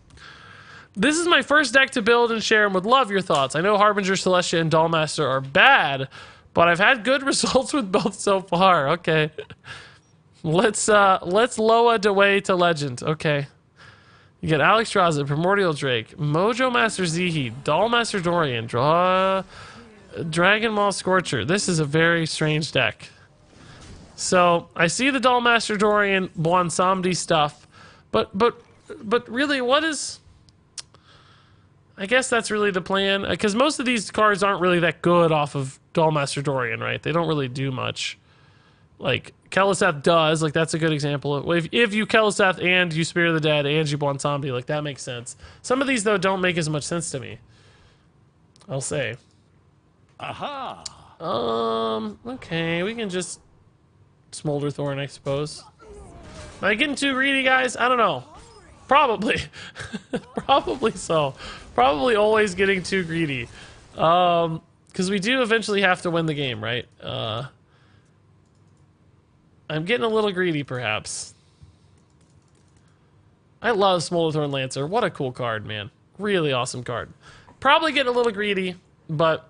This is my first deck to build and share and would love your thoughts. I know Harbinger, Celestia, and Dollmaster are bad, but I've had good results with both so far. Okay. Let's Loa Dewey to Legend. Okay. You get Alex Draza, Primordial Drake, Mojo Master Zihi, Dollmaster Dorian, draw Dragon Maul Scorcher. This is a very strange deck. So, I see the Dollmaster Dorian Bwansamdi stuff, but really, what is... I guess that's really the plan, because most of these cards aren't really that good off of Dollmaster Dorian, right? They don't really do much. Like, Kel'Theth does, like, that's a good example. If you Kel'Theth and you Spear the Dead and you Bwansamdi, like, that makes sense. Some of these, though, don't make as much sense to me. I'll say. Aha! Okay, we can just... Smolder Thorn, I suppose. Am I getting too greedy, guys? I don't know. Probably. Probably so. Probably always getting too greedy. Because we do eventually have to win the game, right? I'm getting a little greedy, perhaps. I love Smolder Thorn Lancer. What a cool card, man. Really awesome card. Probably getting a little greedy, but...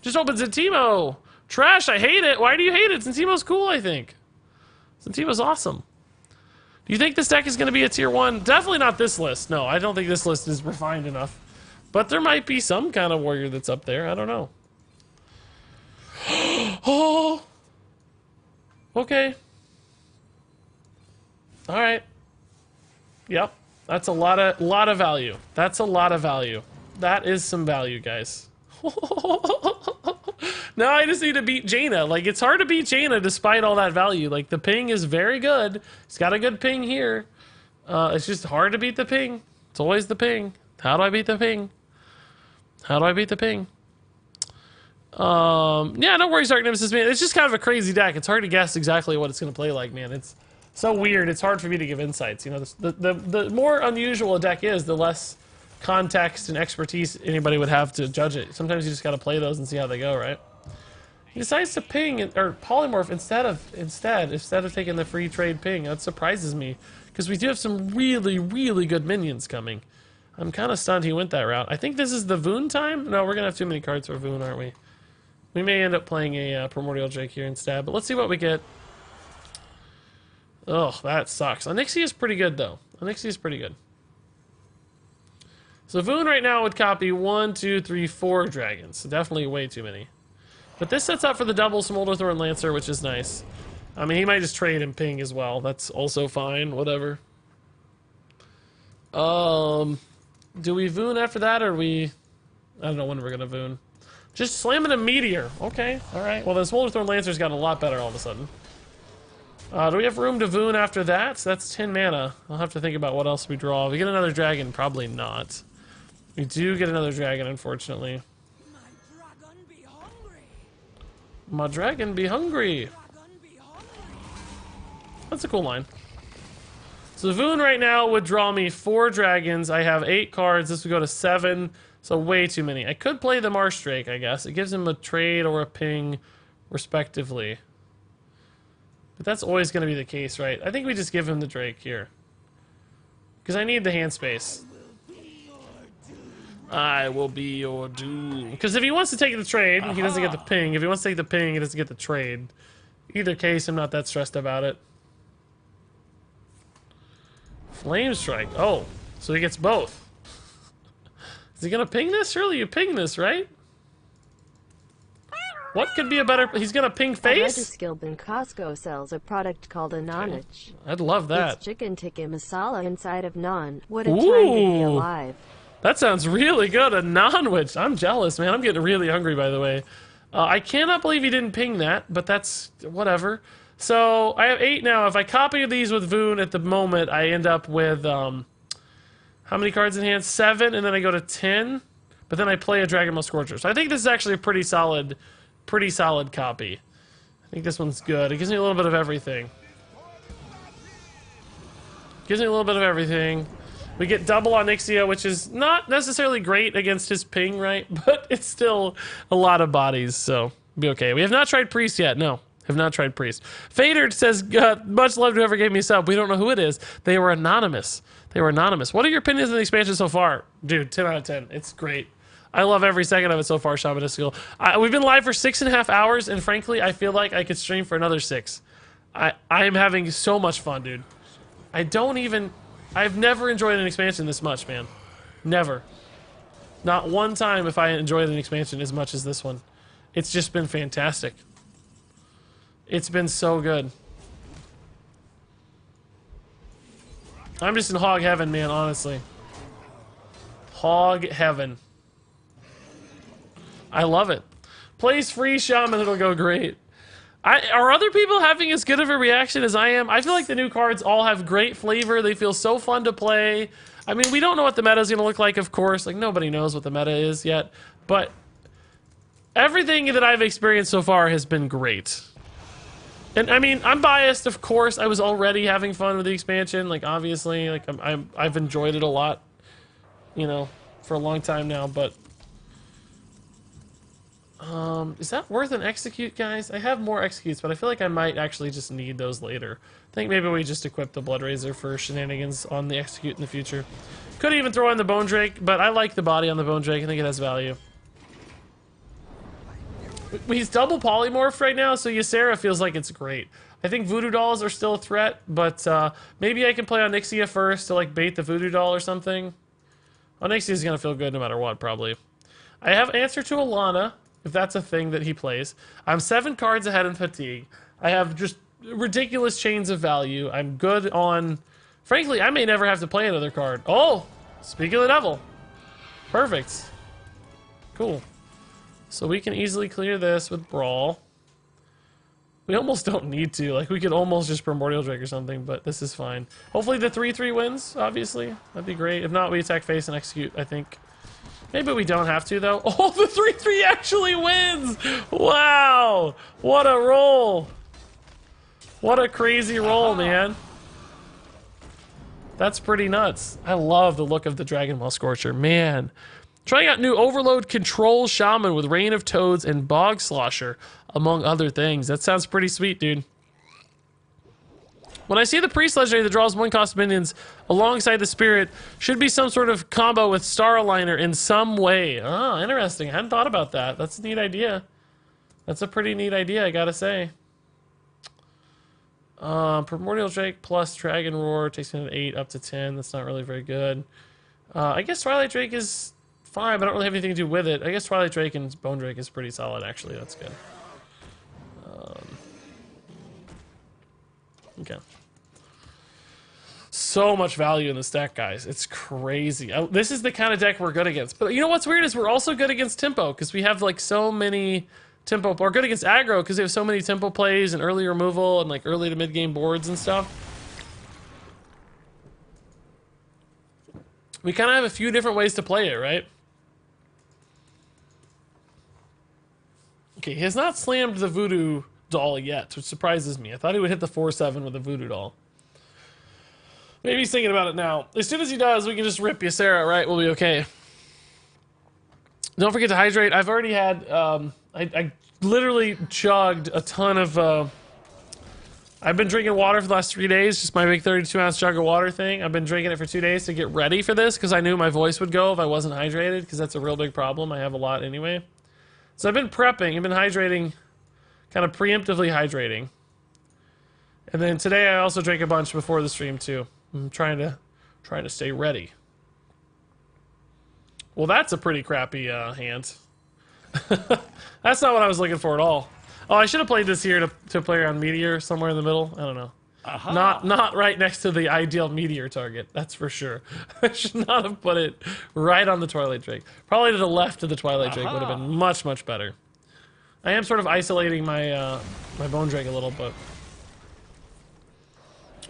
Just open Zentimo! Trash, I hate it. Why do you hate it? Zentimo's cool, I think. Zentimo's awesome. Do you think this deck is going to be a tier 1? Definitely not this list. No, I don't think this list is refined enough. But there might be some kind of warrior that's up there. I don't know. Oh! Okay. Alright. Yep. That's a lot of value. That's a lot of value. That is some value, guys. Now I just need to beat Jaina. Like, it's hard to beat Jaina despite all that value. Like, the ping is very good. It's got a good ping here. It's just hard to beat the ping. It's always the ping. How do I beat the ping? How do I beat the ping? Yeah, no worries, Dark Nemesis, man. It's just kind of a crazy deck. It's hard to guess exactly what it's going to play like, man. It's so weird. It's hard for me to give insights. You know, the more unusual a deck is, the less context and expertise anybody would have to judge it. Sometimes you just got to play those and see how they go, right? He decides to ping or polymorph instead of taking the free trade ping. That surprises me because we do have some really good minions coming. I'm kind of stunned he went that route. I think this is the Voone time. No, we're gonna have too many cards for Voone, aren't we? We may end up playing a Primordial Drake here instead, but let's see what we get. Oh, that sucks. Onyxia is pretty good though. Onyxia is pretty good. So Voone right now would copy 1, 2, 3, 4 dragons. So definitely way too many. But this sets up for the double Smolderthorn Lancer, which is nice. I mean, he might just trade and ping as well. That's also fine. Whatever. Do we Voone after that, or we... I don't know when we're gonna Voone. Just slamming a Meteor. Okay, alright. Well, the Smolderthorn Lancer's got a lot better all of a sudden. Do we have room to Voone after that? So that's 10 mana. I'll have to think about what else we draw. If we get another dragon, probably not. We do get another dragon, unfortunately. My dragon be hungry. That's a cool line. So Voone right now would draw me 4 dragons. I have 8 cards. This would go to 7. So way too many. I could play the Marsh Drake, I guess. It gives him a trade or a ping, respectively. But that's always going to be the case, right? I think we just give him the Drake here. Because I need the hand space. I will be your doom. Because if he wants to take the trade, he doesn't get the ping. If he wants to take the ping, he doesn't get the trade. Either case, I'm not that stressed about it. Flame Strike. Oh, so he gets both. Is he going to ping this? Surely you ping this, right? What could be a better... He's going to ping face? Regiskilb in Costco sells a product called a Nonich. I'd love that. It's chicken tikka masala inside of naan. What a time to be alive. That sounds really good. A non-witch. I'm jealous, man. I'm getting really hungry, by the way. I cannot believe he didn't ping that, but that's whatever. So I have 8 now. If I copy these with Voone at the moment, I end up with how many cards in hand? 7, and then I go to 10. But then I play a Dragonmail Scorcher. So I think this is actually a pretty solid copy. I think this one's good. It gives me a little bit of everything. We get double Onyxia, which is not necessarily great against his ping, right? But it's still a lot of bodies, so be okay. We have not tried Priest yet. No, have not tried Priest. Fader says, much love to whoever gave me a sub. We don't know who it is. They were anonymous. What are your opinions on the expansion so far? Dude, 10 out of 10. It's great. I love every second of it so far, Shamanistical. We've been live for 6.5 hours, and frankly, I feel like I could stream for another 6. I'm having so much fun, dude. I've never enjoyed an expansion this much, man. Never. Not one time have I enjoyed an expansion as much as this one. It's just been fantastic. It's been so good. I'm just in hog heaven, man, honestly. Hog heaven. I love it. Plays free shaman, it'll go great. Are other people having as good of a reaction as I am? I feel like the new cards all have great flavor. They feel so fun to play. I mean, we don't know what the meta is going to look like, of course. Like, nobody knows what the meta is yet. But everything that I've experienced so far has been great. And, I mean, I'm biased, of course. I was already having fun with the expansion. Like, obviously, like, I've enjoyed it a lot, you know, for a long time now, but... is that worth an execute, guys? I have more executes, but I feel like I might actually just need those later. I think maybe we just equip the Blood Razor for shenanigans on the execute in the future. Could even throw in the Bone Drake, but I like the body on the Bone Drake. I think it has value. He's double polymorphed right now, so Ysera feels like it's great. I think Voodoo Dolls are still a threat, but maybe I can play Onyxia first to like bait the Voodoo Doll or something. Onyxia is going to feel good no matter what, probably. I have Answer to Alana, if that's a thing that he plays. I'm 7 cards ahead in Fatigue. I have just ridiculous chains of value. I'm good on... Frankly, I may never have to play another card. Oh! Speak of the devil. Perfect. Cool. So we can easily clear this with Brawl. We almost don't need to. Like, we could almost just Primordial Drake or something, but this is fine. Hopefully the 3/3 wins, obviously. That'd be great. If not, we attack face and execute, I think. Maybe we don't have to, though. Oh, the 3/3 actually wins! Wow! What a roll! What a crazy roll, man. That's pretty nuts. I love the look of the Dragonmail Scorcher. Man. Trying out new Overload Control Shaman with Rain of Toads and Bog Slosher. among other things. That sounds pretty sweet, dude. When I see the priest legendary that draws 1-cost minions alongside the spirit, should be some sort of combo with Star Aligner in some way. Oh, interesting. I hadn't thought about that. That's a neat idea. That's a pretty neat idea, I gotta say. Primordial Drake plus Dragon Roar takes me to 8 up to 10. That's not really very good. I guess Twilight Drake is fine, but I don't really have anything to do with it. I guess Twilight Drake and Bone Drake is pretty solid, actually. That's good. Okay. So much value in this deck, guys. It's crazy. This is the kind of deck we're good against. But you know what's weird is we're also good against tempo because we have like so many tempo. We're good against aggro because we have so many tempo plays and early removal and like early to mid game boards and stuff. We kind of have a few different ways to play it, right? Okay, he has not slammed the Voodoo doll yet, which surprises me. I thought he would hit the 4/7 with the Voodoo doll. Maybe he's thinking about it now. As soon as he does, we can just rip Ysera, right? We'll be okay. Don't forget to hydrate. I've already had, I literally chugged a ton of, I've been drinking water for the last 3 days, just my big 32-ounce jug of water thing. I've been drinking it for 2 days to get ready for this because I knew my voice would go if I wasn't hydrated because that's a real big problem. I have a lot anyway. So I've been prepping. I've been hydrating, kind of preemptively hydrating. And then today I also drank a bunch before the stream too. I'm trying to stay ready. Well, that's a pretty crappy hand. That's not what I was looking for at all. Oh, I should have played this here to play around Meteor somewhere in the middle. I don't know. Not right next to the ideal Meteor target. That's for sure. I should not have put it right on the Twilight Drake. Probably to the left of the Twilight Drake would have been much, much better. I am sort of isolating my my Bone Drake a little, but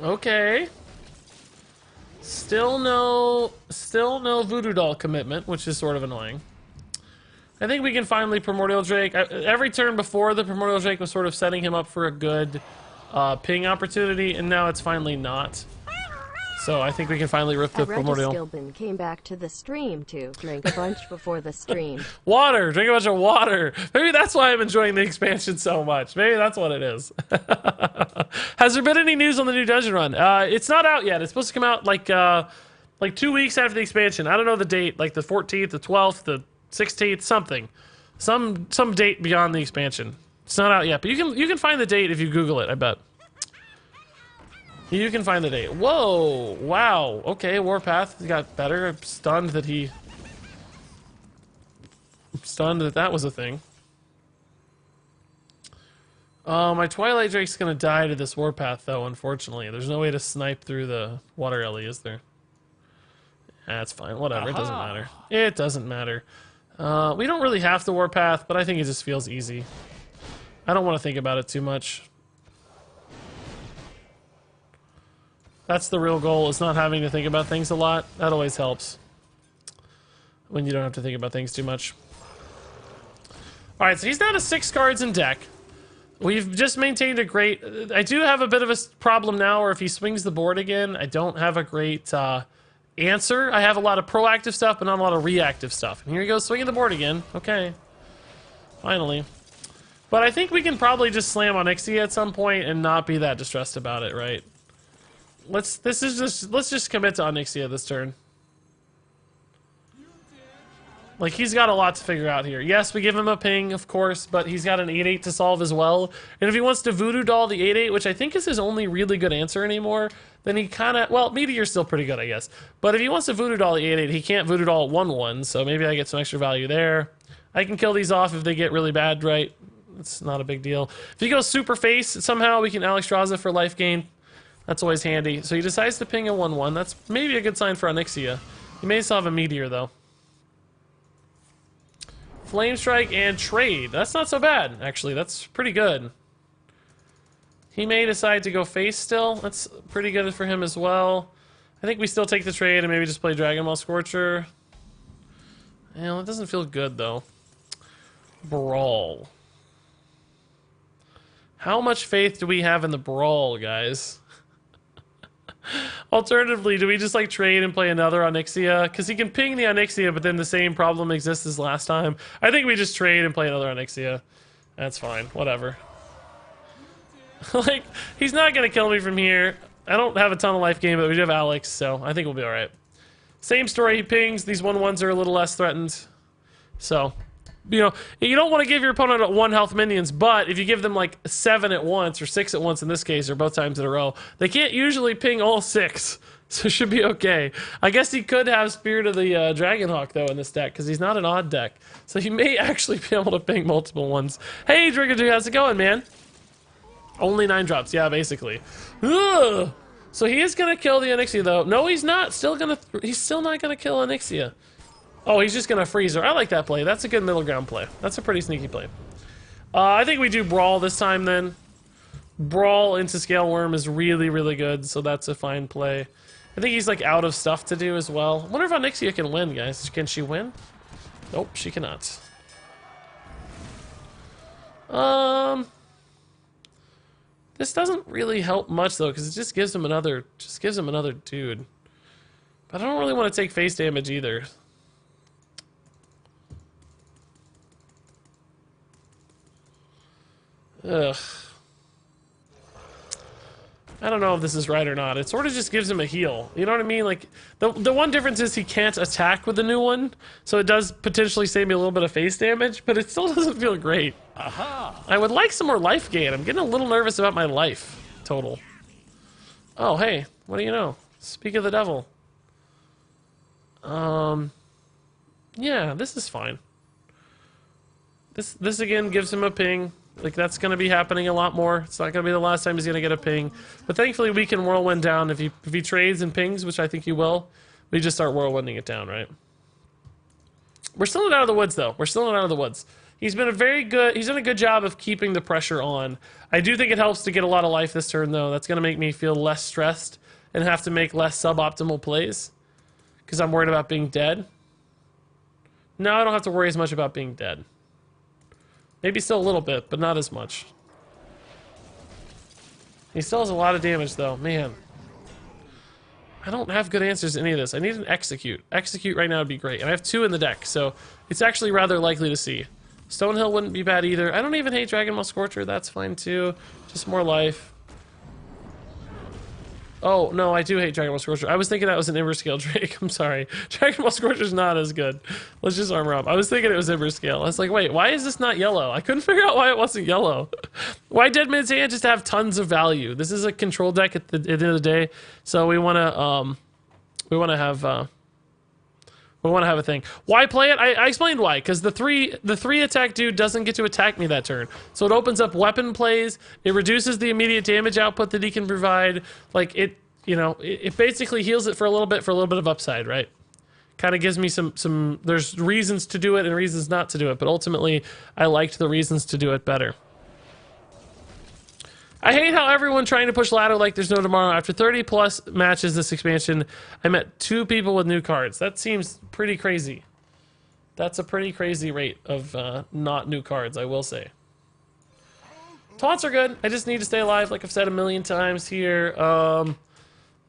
okay. Still no Voodoo Doll commitment, which is sort of annoying. I think we can finally Primordial Drake. Every turn before the Primordial Drake was sort of setting him up for a good ping opportunity, and now it's finally not. So I think we can finally rip the Primordial. Gilbin came back to the stream to drink a bunch before the stream. Water! Drink a bunch of water! Maybe that's why I'm enjoying the expansion so much. Maybe that's what it is. Has there been any news on the new dungeon run? It's not out yet. It's supposed to come out like 2 weeks after the expansion. I don't know the date, like the 14th, the 12th, the 16th, something. Some date beyond the expansion. It's not out yet, but you can find the date if you Google it, I bet. You can find the date. Whoa! Wow. Okay, Warpath got better. I'm stunned that that was a thing. My Twilight Drake's gonna die to this Warpath, though, unfortunately. There's no way to snipe through the Water Ellie, is there? That's fine. Whatever. It doesn't matter. It doesn't matter. We don't really have to Warpath, but I think it just feels easy. I don't want to think about it too much. That's the real goal, is not having to think about things a lot. That always helps. When you don't have to think about things too much. Alright, so he's down to 6 cards in deck. We've just maintained a great... I do have a bit of a problem now where if he swings the board again, I don't have a great answer. I have a lot of proactive stuff, but not a lot of reactive stuff. And here he goes, swinging the board again. Okay. Finally. But I think we can probably just slam Onyxia at some point and not be that distressed about it, right? Let's just commit to Onyxia this turn. Like, he's got a lot to figure out here. Yes, we give him a ping, of course, but he's got an 8/8 to solve as well. And if he wants to Voodoo Doll the 8/8, which I think is his only really good answer anymore, then he kind of... Well, Meteor's still pretty good, I guess. But if he wants to Voodoo Doll the 8/8, he can't Voodoo Doll 1/1, so maybe I get some extra value there. I can kill these off if they get really bad, right? It's not a big deal. If he goes Super Face, somehow we can Alexstrasza for life gain. That's always handy. So he decides to ping a 1/1. That's maybe a good sign for Onyxia. He may still have a Meteor, though. Flame Strike and Trade. That's not so bad, actually. That's pretty good. He may decide to go face still. That's pretty good for him as well. I think we still take the trade and maybe just play Dragon Ball Scorcher. Well, it doesn't feel good, though. Brawl. How much faith do we have in the Brawl, guys? Alternatively, do we just like trade and play another Onyxia? Because he can ping the Onyxia, but then the same problem exists as last time. I think we just trade and play another Onyxia. That's fine. Whatever. Like, he's not going to kill me from here. I don't have a ton of life gain, but we do have Alex, so I think we'll be alright. Same story, he pings. These 1/1s are a little less threatened. So, you know, you don't want to give your opponent 1 health minions, but if you give them like 7 at once, or 6 at once in this case, or both times in a row, they can't usually ping all 6. So it should be okay. I guess he could have Spirit of the Dragonhawk, though, in this deck, because he's not an odd deck. So he may actually be able to ping multiple ones. Hey, Drigadu, how's it going, man? Only 9 drops, yeah, basically. Ugh! So he is going to kill the Onyxia, though. No, he's not. He's still not going to kill Onyxia. Oh, he's just going to freeze her. I like that play. That's a good middle ground play. That's a pretty sneaky play. I think we do Brawl this time, then. Brawl into Scale Worm is really, really good, so that's a fine play. I think he's like out of stuff to do as well. I wonder if Onyxia can win, guys. Can she win? Nope, she cannot. This doesn't really help much though, because it just gives him another dude. But I don't really want to take face damage either. Ugh. I don't know if this is right or not. It sort of just gives him a heal. You know what I mean? Like, the one difference is he can't attack with the new one, so it does potentially save me a little bit of face damage, but it still doesn't feel great. Aha! I would like some more life gain. I'm getting a little nervous about my life total. Oh, hey, what do you know? Speak of the devil. Yeah, this is fine. This again gives him a ping. Like, that's going to be happening a lot more. It's not going to be the last time he's going to get a ping. But thankfully, we can whirlwind down. If he trades and pings, which I think he will, we just start whirlwinding it down, right? We're still not out of the woods, though. We're still not out of the woods. He's done a good job of keeping the pressure on. I do think it helps to get a lot of life this turn, though. That's going to make me feel less stressed and have to make less suboptimal plays because I'm worried about being dead. No, I don't have to worry as much about being dead. Maybe still a little bit, but not as much. He still has a lot of damage, though. Man. I don't have good answers to any of this. I need an Execute. Execute right now would be great. And I have 2 in the deck, so it's actually rather likely to see. Stonehill wouldn't be bad either. I don't even hate Dragonmail Scorcher. That's fine, too. Just more life. Oh, no, I do hate Dragonmail Scorcher. I was thinking that was an Emberscale Drake. I'm sorry. Dragonmail Scorcher's not as good. Let's just armor up. I was thinking it was Emberscale. I was like, wait, why is this not yellow? I couldn't figure out why it wasn't yellow. Why Dead Man's Hand just have tons of value? This is a control deck at the end of the day, so we want to have a thing. Why play it? I explained why. Because the three attack dude doesn't get to attack me that turn, so it opens up weapon plays. It reduces the immediate damage output that he can provide. Like it, you know, it basically heals it for a little bit of upside, right? Kind of gives me some. There's reasons to do it and reasons not to do it, but ultimately, I liked the reasons to do it better. I hate how everyone trying to push ladder like there's no tomorrow. After 30 plus matches this expansion, I met 2 people with new cards. That seems pretty crazy. That's a pretty crazy rate of not new cards, I will say. Taunts are good. I just need to stay alive, like I've said a million times here.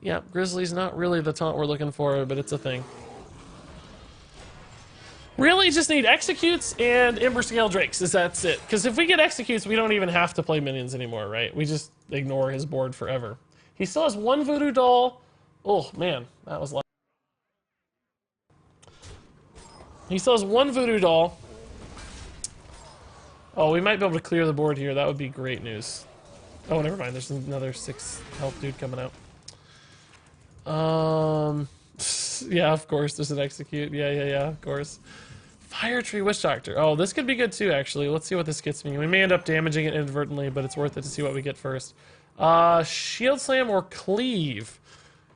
Yeah, Grizzly's not really the taunt we're looking for, but it's a thing. Really just need Executes and Emberscale Drakes, that's it. Because if we get Executes, we don't even have to play minions anymore, right? We just ignore his board forever. He still has 1 Voodoo Doll. Oh, man, that was like... He still has 1 Voodoo Doll. Oh, we might be able to clear the board here. That would be great news. Oh, never mind. There's another 6 health dude coming out. Yeah, of course, there's an Execute. Yeah, of course. Fire Tree Witch Doctor. Oh, this could be good too, actually. Let's see what this gets me. We may end up damaging it inadvertently, but it's worth it to see what we get first. Shield Slam or Cleave.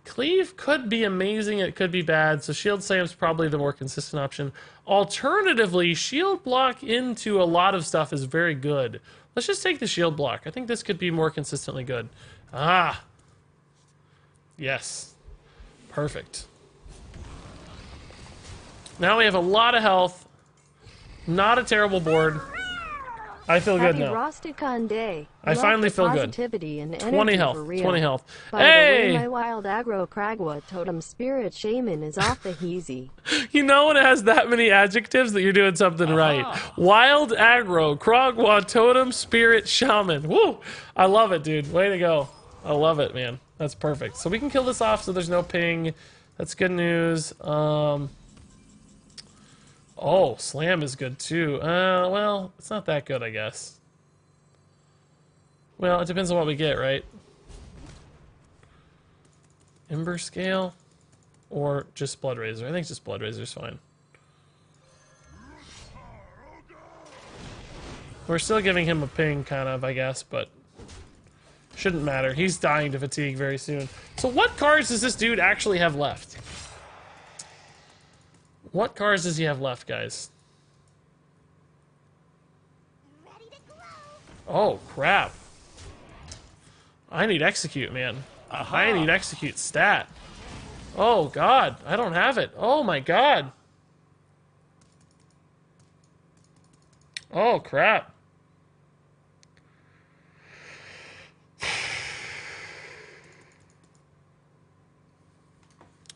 Cleave could be amazing, it could be bad, so Shield Slam's probably the more consistent option. Alternatively, Shield Block into a lot of stuff is very good. Let's just take the Shield Block. I think this could be more consistently good. Ah! Yes. Perfect. Now we have a lot of health. Not a terrible board. I feel good Happy now. Rosticon Day. I Love finally the feel good. positivity and 20 energy health. for real. 20 health. By Hey! the way, my wild aggro Kragwa totem spirit shaman is off the heezy. You know when it has that many adjectives that you're doing something right. Wild aggro, Krogwa, totem, spirit, shaman. Woo! I love it, dude. Way to go. I love it, man. That's perfect. So we can kill this off so there's no ping. That's good news. Oh, slam is good too. Well, it's not that good, I guess. Well, it depends on what we get, right? Ember scale or just blood razor? I think just blood razor is fine. We're still giving him a ping, kind of, I guess, but shouldn't matter. He's dying to fatigue very soon. So what cards does this dude actually have left? What cards does he have left, guys? Oh, crap. I need execute, man. I need execute stat. Oh, God. I don't have it. Oh, my God. Oh, crap.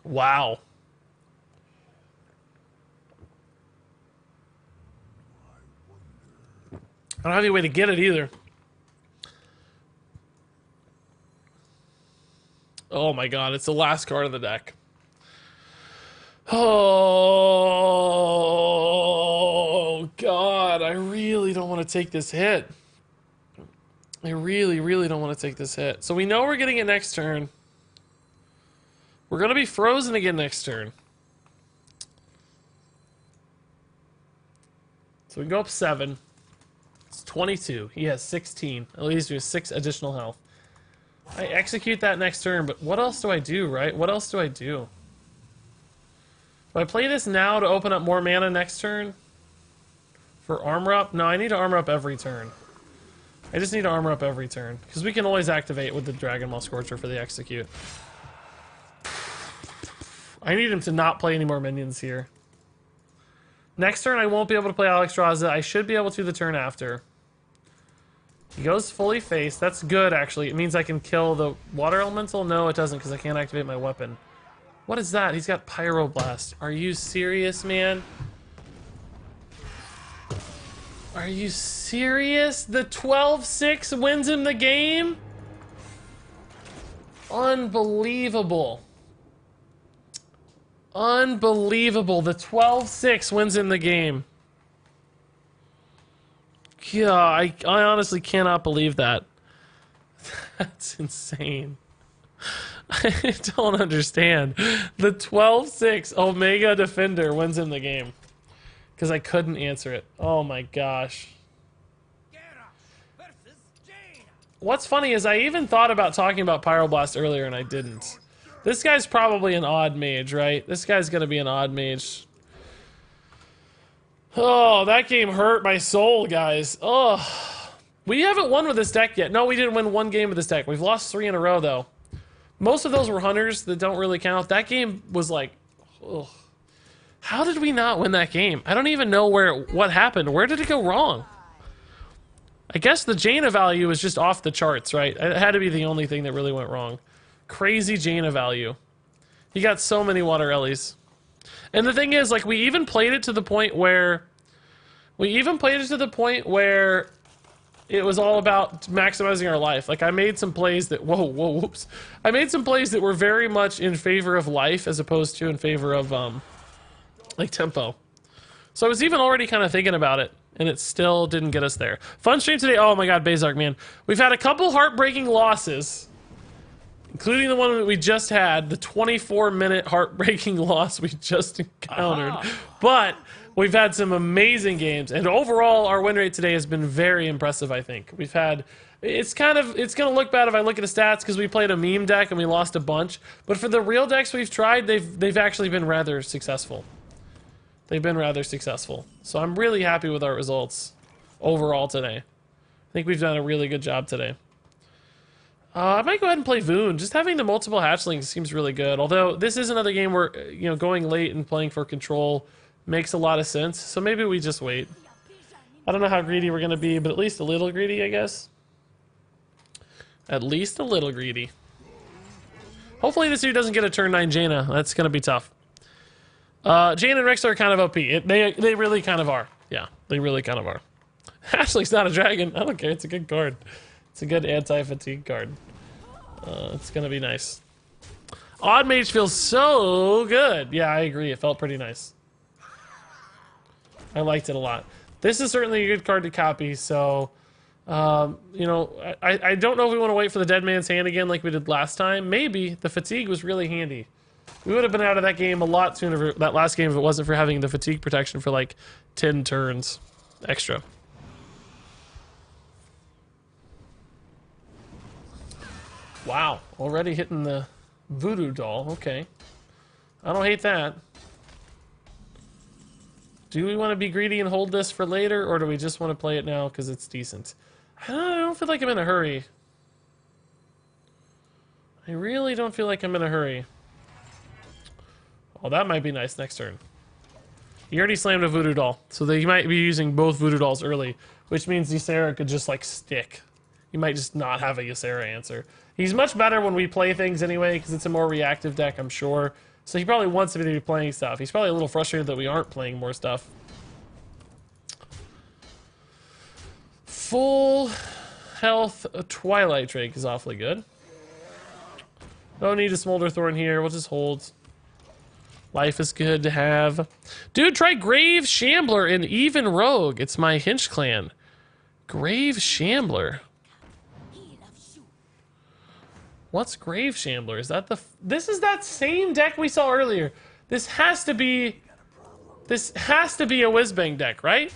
Wow. I don't have any way to get it either. Oh my god, it's the last card of the deck. Oh god, I really don't want to take this hit. I really, really don't want to take this hit. So we know we're getting it next turn. We're going to be frozen again next turn. So we can go up 7. 22. He has 16. At least he has 6 additional health. I execute that next turn, but what else do I do, right? What else do I do? Do I play this now to open up more mana next turn? For armor up? No, I need to armor up every turn. I just need to armor up every turn. Because we can always activate with the Dragon Maw Scorcher for the execute. I need him to not play any more minions here. Next turn I won't be able to play Alexstrasza. I should be able to the turn after. He goes fully face. That's good, actually. It means I can kill the water elemental? No, it doesn't, because I can't activate my weapon. What is that? He's got Pyroblast. Are you serious, man? Are you serious? The 12-6 wins him the game? Unbelievable. Unbelievable. The 12-6 wins him the game. Yeah, I honestly cannot believe that. That's insane. I don't understand. The 12-6 Omega Defender wins him the game. Because I couldn't answer it. Oh my gosh. What's funny is I even thought about talking about Pyroblast earlier and I didn't. This guy's probably an odd mage, right? This guy's gonna be an odd mage. Oh, that game hurt my soul, guys. Oh, we haven't won with this deck yet. No, we didn't win one game with this deck. We've lost 3 in a row, though. Most of those were hunters that don't really count. That game was like, ugh. How did we not win that game? I don't even know what happened. Where did it go wrong? I guess the Jaina value was just off the charts, right? It had to be the only thing that really went wrong. Crazy Jaina value. He got so many water ellies. And the thing is, like, we even played it to the point where it was all about maximizing our life. Like, I made some plays that, whoops. I made some plays that were very much in favor of life as opposed to in favor of, like, tempo. So I was even already kind of thinking about it, and it still didn't get us there. Fun stream today. Oh my god, Bazark, man. We've had a couple heartbreaking losses, including the one that we just had, the 24-minute heartbreaking loss we just encountered. But we've had some amazing games, and overall, our win rate today has been very impressive, I think. We've had... It's going to look bad if I look at the stats because we played a meme deck and we lost a bunch. But for the real decks we've tried, they've actually been rather successful. They've been rather successful. So I'm really happy with our results overall today. I think we've done a really good job today. I might go ahead and play Voone. Just having the multiple hatchlings seems really good. Although this is another game where, you know, going late and playing for control makes a lot of sense. So maybe we just wait. I don't know how greedy we're going to be, but at least a little greedy, I guess. At least a little greedy. Hopefully this dude doesn't get a turn 9 Jaina. That's going to be tough. Jaina and Rex are kind of OP. They really kind of are. Yeah, they really kind of are. Ashley's not a dragon. I don't care. It's a good card. It's a good anti-fatigue card. It's going to be nice. Odd Mage feels so good. Yeah, I agree. It felt pretty nice. I liked it a lot. This is certainly a good card to copy, so... you know, I don't know if we want to wait for the Dead Man's Hand again like we did last time. Maybe. The Fatigue was really handy. We would have been out of that game a lot sooner, that last game, if it wasn't for having the Fatigue protection for like 10 turns extra. Wow, already hitting the voodoo doll. Okay. I don't hate that. Do we want to be greedy and hold this for later, or do we just want to play it now because it's decent? I don't feel like I'm in a hurry. I really don't feel like I'm in a hurry. Oh, that might be nice next turn. He already slammed a voodoo doll, so he might be using both voodoo dolls early, which means Ysera could just, like, stick. He might just not have a Ysera answer. He's much better when we play things anyway, because it's a more reactive deck, I'm sure. So he probably wants to be playing stuff. He's probably a little frustrated that we aren't playing more stuff. Full health Twilight Drake is awfully good. Don't need a Smolder Thorn here. We'll just hold. Life is good to have. Dude, try Grave Shambler and Even Rogue. It's my Hinch clan. Grave Shambler. What's Grave Shambler? Is that the... This is that same deck we saw earlier. This has to be... This has to be a Whizbang deck, right?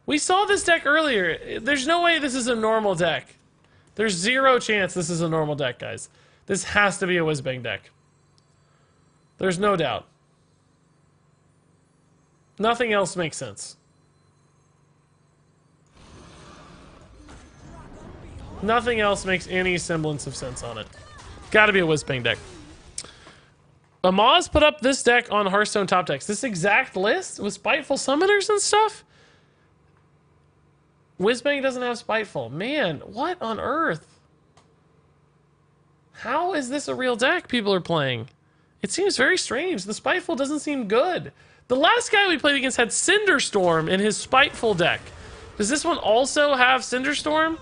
We saw this deck earlier. There's no way this is a normal deck. There's zero chance this is a normal deck, guys. This has to be a Whizbang deck. There's no doubt. Nothing else makes sense. Nothing else makes any semblance of sense on it. Gotta be a Whizbang deck. Amaz put up this deck on Hearthstone top decks. This exact list with Spiteful Summoners and stuff? Whizbang doesn't have Spiteful. Man, what on earth? How is this a real deck people are playing? It seems very strange. The Spiteful doesn't seem good. The last guy we played against had Cinderstorm in his Spiteful deck. Does this one also have Cinderstorm?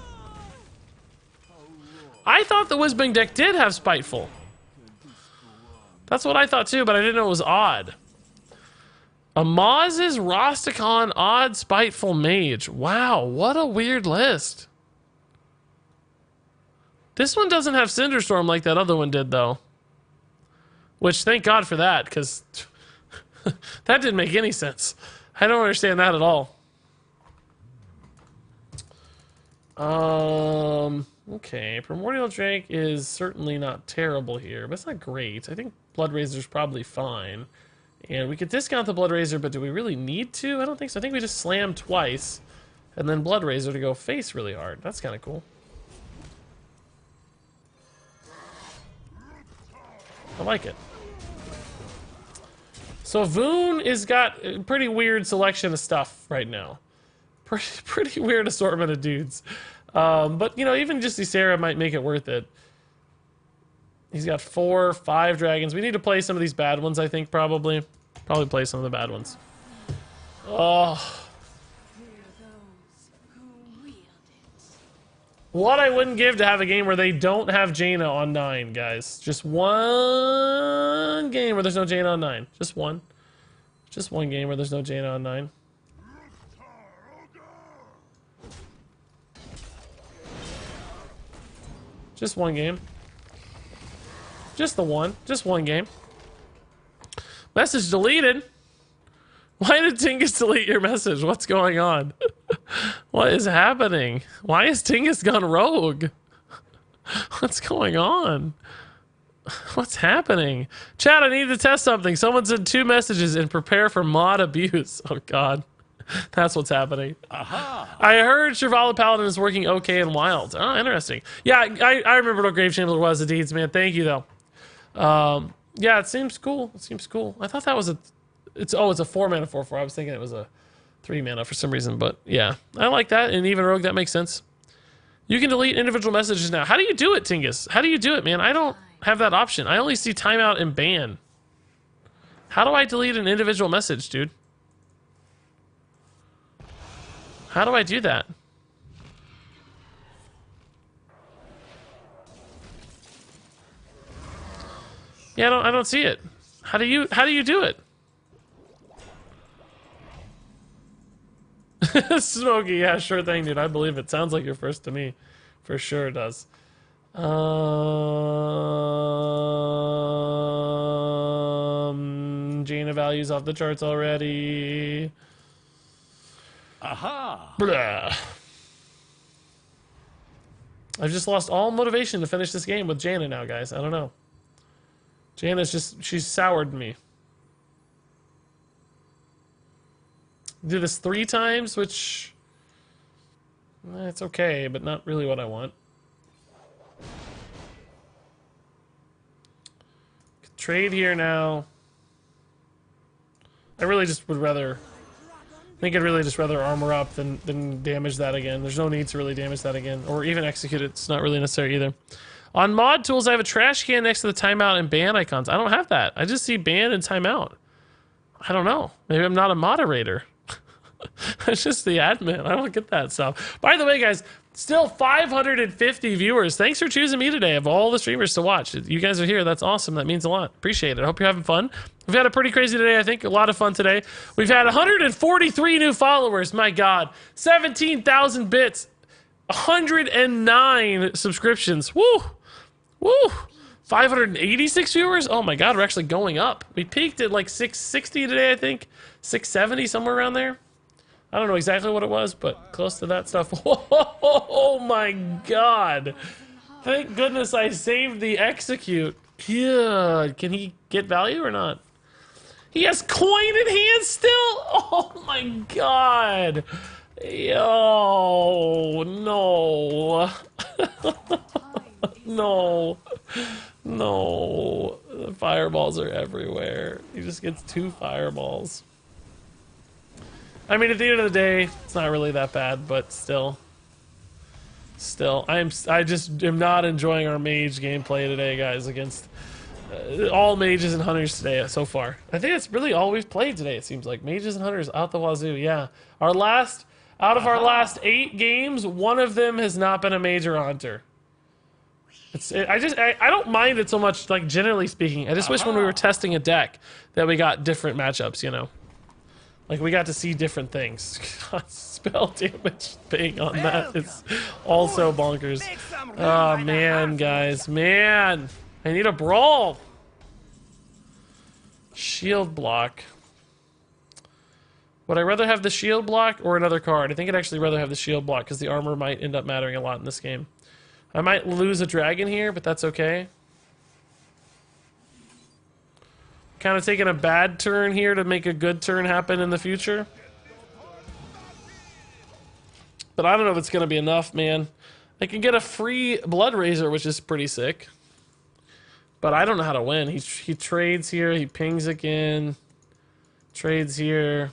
I thought the Whizbang deck did have Spiteful. That's what I thought too, but I didn't know it was odd. Amaz's Rosticon Odd Spiteful Mage. Wow, what a weird list. This one doesn't have Cinderstorm like that other one did, though. Which, thank God for that, because that didn't make any sense. I don't understand that at all. Okay, Primordial Drake is certainly not terrible here, but it's not great. I think Blood Razor's probably fine. And we could discount the Blood Razor, but do we really need to? I don't think so. I think we just slam twice, and then Blood Razor to go face really hard. That's kind of cool. I like it. So Voone has got a pretty weird selection of stuff right now. Pretty weird assortment of dudes. But, you know, even just Ysera might make it worth it. He's got 4 or 5 dragons. We need to play some of these bad ones, I think, probably. Probably play some of the bad ones. Oh. What I wouldn't give to have a game where they don't have Jaina on 9, guys. Just one game where there's no Jaina on 9. Just one. Just one game where there's no Jaina on 9. Just one game. Just the one. Just one game. Message deleted. Why did Tingus delete your message? What's going on? What is happening? Why has Tingus gone rogue? What's going on? What's happening? Chat, I need to test something. Someone sent 2 messages and prepare for mod abuse. Oh, God. That's what's happening. Aha! I heard Shrivala Paladin is working okay in Wild. Oh, interesting. Yeah, I remember what Grave Shambler was, the deeds, man. Thank you, though. Yeah, it seems cool. It seems cool. I thought that was a... It's a 4-mana 4/4. I was thinking it was a 3 mana for some reason, but yeah. I like that, and even rogue, that makes sense. You can delete individual messages now. How do you do it, Tingus? How do you do it, man? I don't have that option. I only see timeout and ban. How do I delete an individual message, dude? How do I do that? Yeah, I don't see it. How do you do it? Smokey, yeah, sure thing, dude. I believe it. Sounds like you're first to me. For sure it does. Jaina values off the charts already. Aha! Blah. I've just lost all motivation to finish this game with Jaina now, guys. I don't know. Jaina's just, she's soured me. Do this 3 times, which... it's okay, but not really what I want. Trade here now. I really just would rather... I think I'd really just rather armor up than damage that again. There's no need to really damage that again. Or even execute it. It's not really necessary either. On mod tools, I have a trash can next to the timeout and ban icons. I don't have that. I just see ban and timeout. I don't know. Maybe I'm not a moderator. It's just the admin. I don't get that stuff. By the way, guys, still 550 viewers. Thanks for choosing me today of all the streamers to watch. You guys are here. That's awesome. That means a lot. Appreciate it. I hope you're having fun. We've had a pretty crazy day, I think. A lot of fun today. We've had 143 new followers. My God. 17,000 bits. 109 subscriptions. Woo! Woo! 586 viewers? Oh my God, we're actually going up. We peaked at like 660 today, I think. 670, somewhere around there. I don't know exactly what it was, but close to that stuff. Oh my God. Thank goodness I saved the execute. Good. Can he get value or not? He has coin in hand still? Oh my God. Yo, no. No. No. The fireballs are everywhere. He just gets 2 fireballs. I mean, at the end of the day, it's not really that bad, but still. I just am not enjoying our mage gameplay today, guys, against all mages and hunters today so far. I think that's really all we've played today, it seems like. Mages and hunters out the wazoo, yeah. Out of our last 8 games, 1 of them has not been a mage or a hunter. I don't mind it so much, like, generally speaking. I just wish when we were testing a deck that we got different matchups, you know? Like, we got to see different things. God, spell damage ping on that is also bonkers. Oh, man, guys. Man. I need a brawl. Shield block. Would I rather have the shield block or another card? I think I'd actually rather have the shield block because the armor might end up mattering a lot in this game. I might lose a dragon here, but that's okay. Kind of taking a bad turn here to make a good turn happen in the future. But I don't know if it's going to be enough, man. I can get a free Blood Razor, which is pretty sick. But I don't know how to win. He trades here. He pings again. Trades here.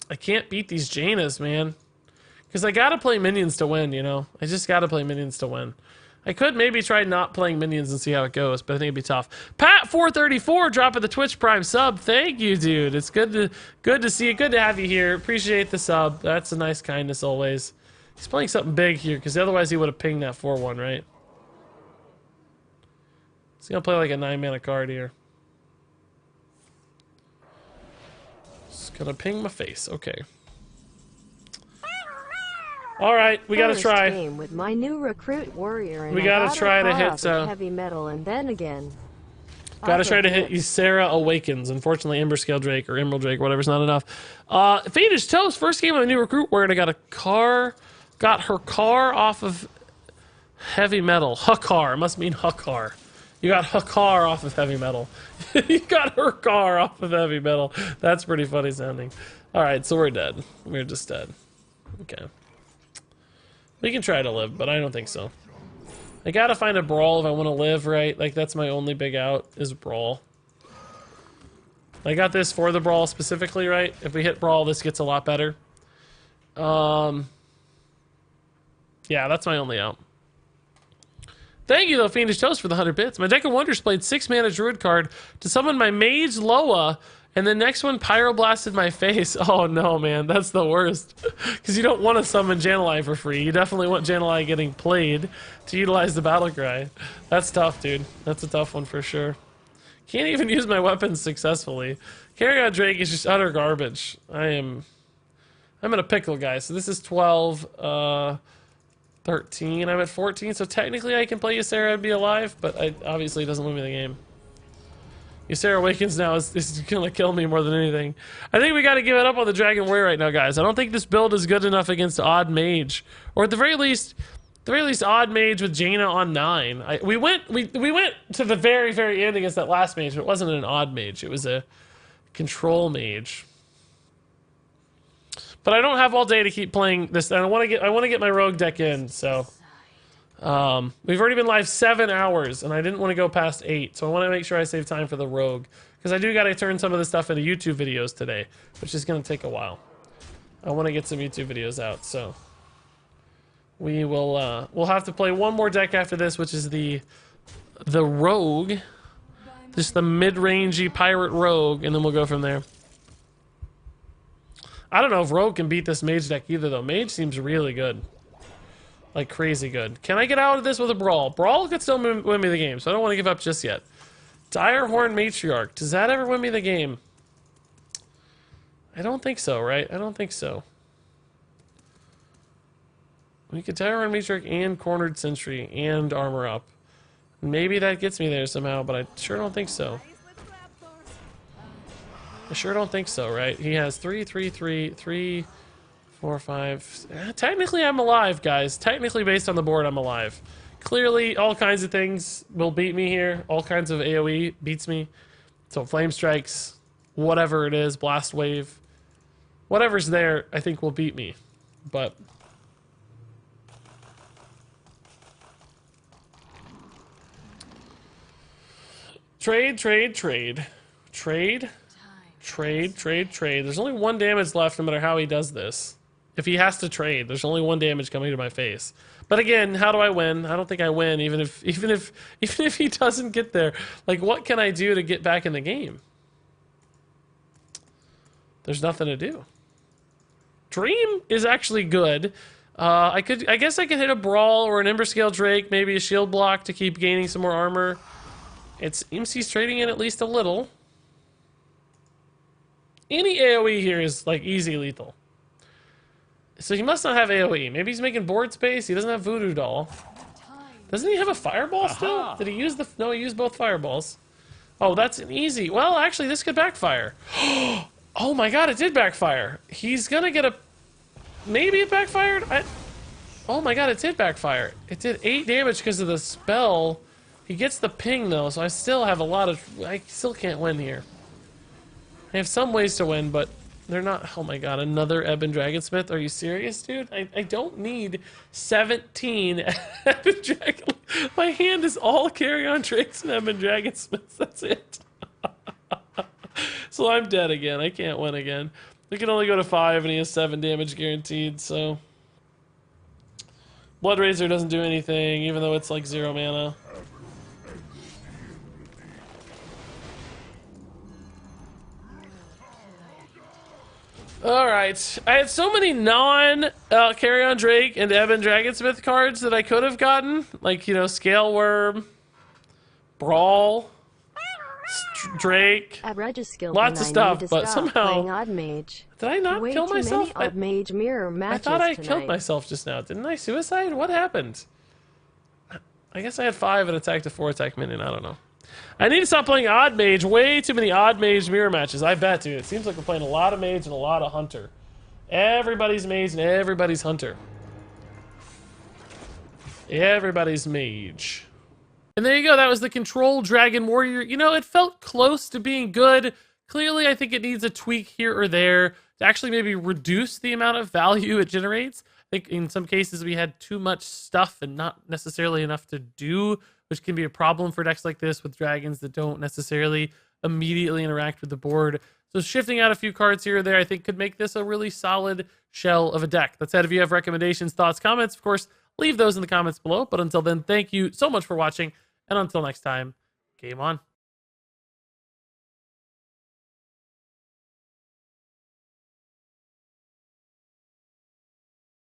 I can't beat these Jainas, man. Because I got to play minions to win, you know? I just got to play minions to win. I could maybe try not playing minions and see how it goes, but I think it'd be tough. Pat434 dropping the Twitch Prime sub. Thank you, dude. It's good to see you. Good to have you here. Appreciate the sub. That's a nice kindness always. He's playing something big here, because otherwise he would have pinged that 4-1, right? He's going to play like a 9-mana card here. Just going to ping my face. Okay. All right, we gotta try. Game with my new recruit warrior, and we gotta try to hit heavy metal, and then again. Gotta try to hit Ysera Awakens. Unfortunately, Emberscale Drake or Emerald Drake, whatever's not enough. Faded Toast, first game of a new recruit warrior. I got a car, got her car off of heavy metal. Huckar must mean Huckar. You got her car off of heavy metal. You got her car off of heavy metal. That's pretty funny sounding. All right, so we're dead. We're just dead. Okay. We can try to live, but I don't think so. I gotta find a brawl if I want to live, right? Like, that's my only big out, is brawl. I got this for the brawl specifically, right? If we hit brawl, this gets a lot better. Yeah, that's my only out. Thank you, though, Fiendish Toast, for the 100 bits. My deck of wonders played 6-mana Druid card to summon my Mage Loa, and the next one Pyroblasted my face. Oh, no, man. That's the worst. Because you don't want to summon Jan'alai for free. You definitely want Jan'alai getting played to utilize the Battle Cry. That's tough, dude. That's a tough one for sure. Can't even use my weapons successfully. Carrion Drake is just utter garbage. I'm in a pickle, guys. So this is 12, 13. I'm at 14, so technically I can play Ysera and be alive, but obviously it doesn't win me the game. Ysera Awakens now is gonna kill me more than anything. I think we gotta give it up on the Dragon Warrior right now, guys. I don't think this build is good enough against Odd Mage. Or at the very least Odd Mage with Jaina on 9. We went to the very, very end against that last mage, but it wasn't an Odd Mage. It was a Control Mage. But I don't have all day to keep playing this. I want to get my rogue deck in. So we've already been live 7 hours, and I didn't want to go past 8. So I want to make sure I save time for the rogue, because I do got to turn some of this stuff into YouTube videos today, which is going to take a while. I want to get some YouTube videos out. So we will we'll have to play one more deck after this, which is the rogue, just the mid-rangey pirate rogue, and then we'll go from there. I don't know if Rogue can beat this Mage deck either, though. Mage seems really good. Like, crazy good. Can I get out of this with a Brawl? Brawl could still win me the game, so I don't want to give up just yet. Direhorn Matriarch. Does that ever win me the game? I don't think so, right? I don't think so. We could Direhorn Matriarch and Cornered Sentry and Armor Up. Maybe that gets me there somehow, but I sure don't think so. I sure don't think so, right? He has 3, 3, 3, 3, 4, 5. Technically, I'm alive, guys. Technically, based on the board, I'm alive. Clearly, all kinds of things will beat me here. All kinds of AoE beats me. So, Flame Strikes, whatever it is, Blast Wave, whatever's there, I think will beat me. But trade. There's only 1 damage left no matter how he does this. If he has to trade, there's only 1 damage coming to my face. But again, how do I win? I don't think I win, even if he doesn't get there. Like, what can I do to get back in the game? There's nothing to do. Dream is actually good. I guess I could hit a Brawl or an Emberscale Drake, maybe a shield block to keep gaining some more armor. It's MC's trading in at least a little. Any AoE here is, like, easy lethal. So he must not have AoE. Maybe he's making board space. He doesn't have Voodoo Doll. Doesn't he have a Fireball still? Did he use the... No, he used both Fireballs. Oh, that's an easy... Well, actually, this could backfire. Oh my god, it did backfire. He's gonna get a... Maybe it backfired? Oh my god, it did backfire. It did 8 damage because of the spell. He gets the ping, though, so I still have a lot of... I still can't win here. I have some ways to win, but they're not... Oh my god, another Ebon Dragonsmith? Are you serious, dude? I don't need 17 Ebon Dragon... My hand is all Carrion Drakes and Ebon Dragonsmiths. That's it. So I'm dead again. I can't win again. We can only go to 5, and he has 7 damage guaranteed, so... Blood Razor doesn't do anything, even though it's like 0 mana. Alright, I had so many non-Carrion Drake and Ebon Dragonsmith cards that I could have gotten. Like, you know, Scale Worm, Brawl, Drake, lots of stuff, but somehow... Odd Mage. Did I not kill myself? Odd Mage mirror matches I thought I killed myself just now. Didn't I suicide? What happened? I guess I had 5 and attacked a 4 attack minion. I don't know. I need to stop playing Odd Mage. Way too many Odd Mage mirror matches. I bet, dude. It seems like we're playing a lot of Mage and a lot of Hunter. Everybody's Mage and everybody's Hunter. Everybody's Mage. And there you go. That was the Control Dragon Warrior. You know, it felt close to being good. Clearly, I think it needs a tweak here or there to actually maybe reduce the amount of value it generates. I think in some cases we had too much stuff and not necessarily enough to do, which can be a problem for decks like this with dragons that don't necessarily immediately interact with the board. So shifting out a few cards here or there, I think could make this a really solid shell of a deck. That said, if you have recommendations, thoughts, comments, of course, leave those in the comments below. But until then, thank you so much for watching. And until next time, game on.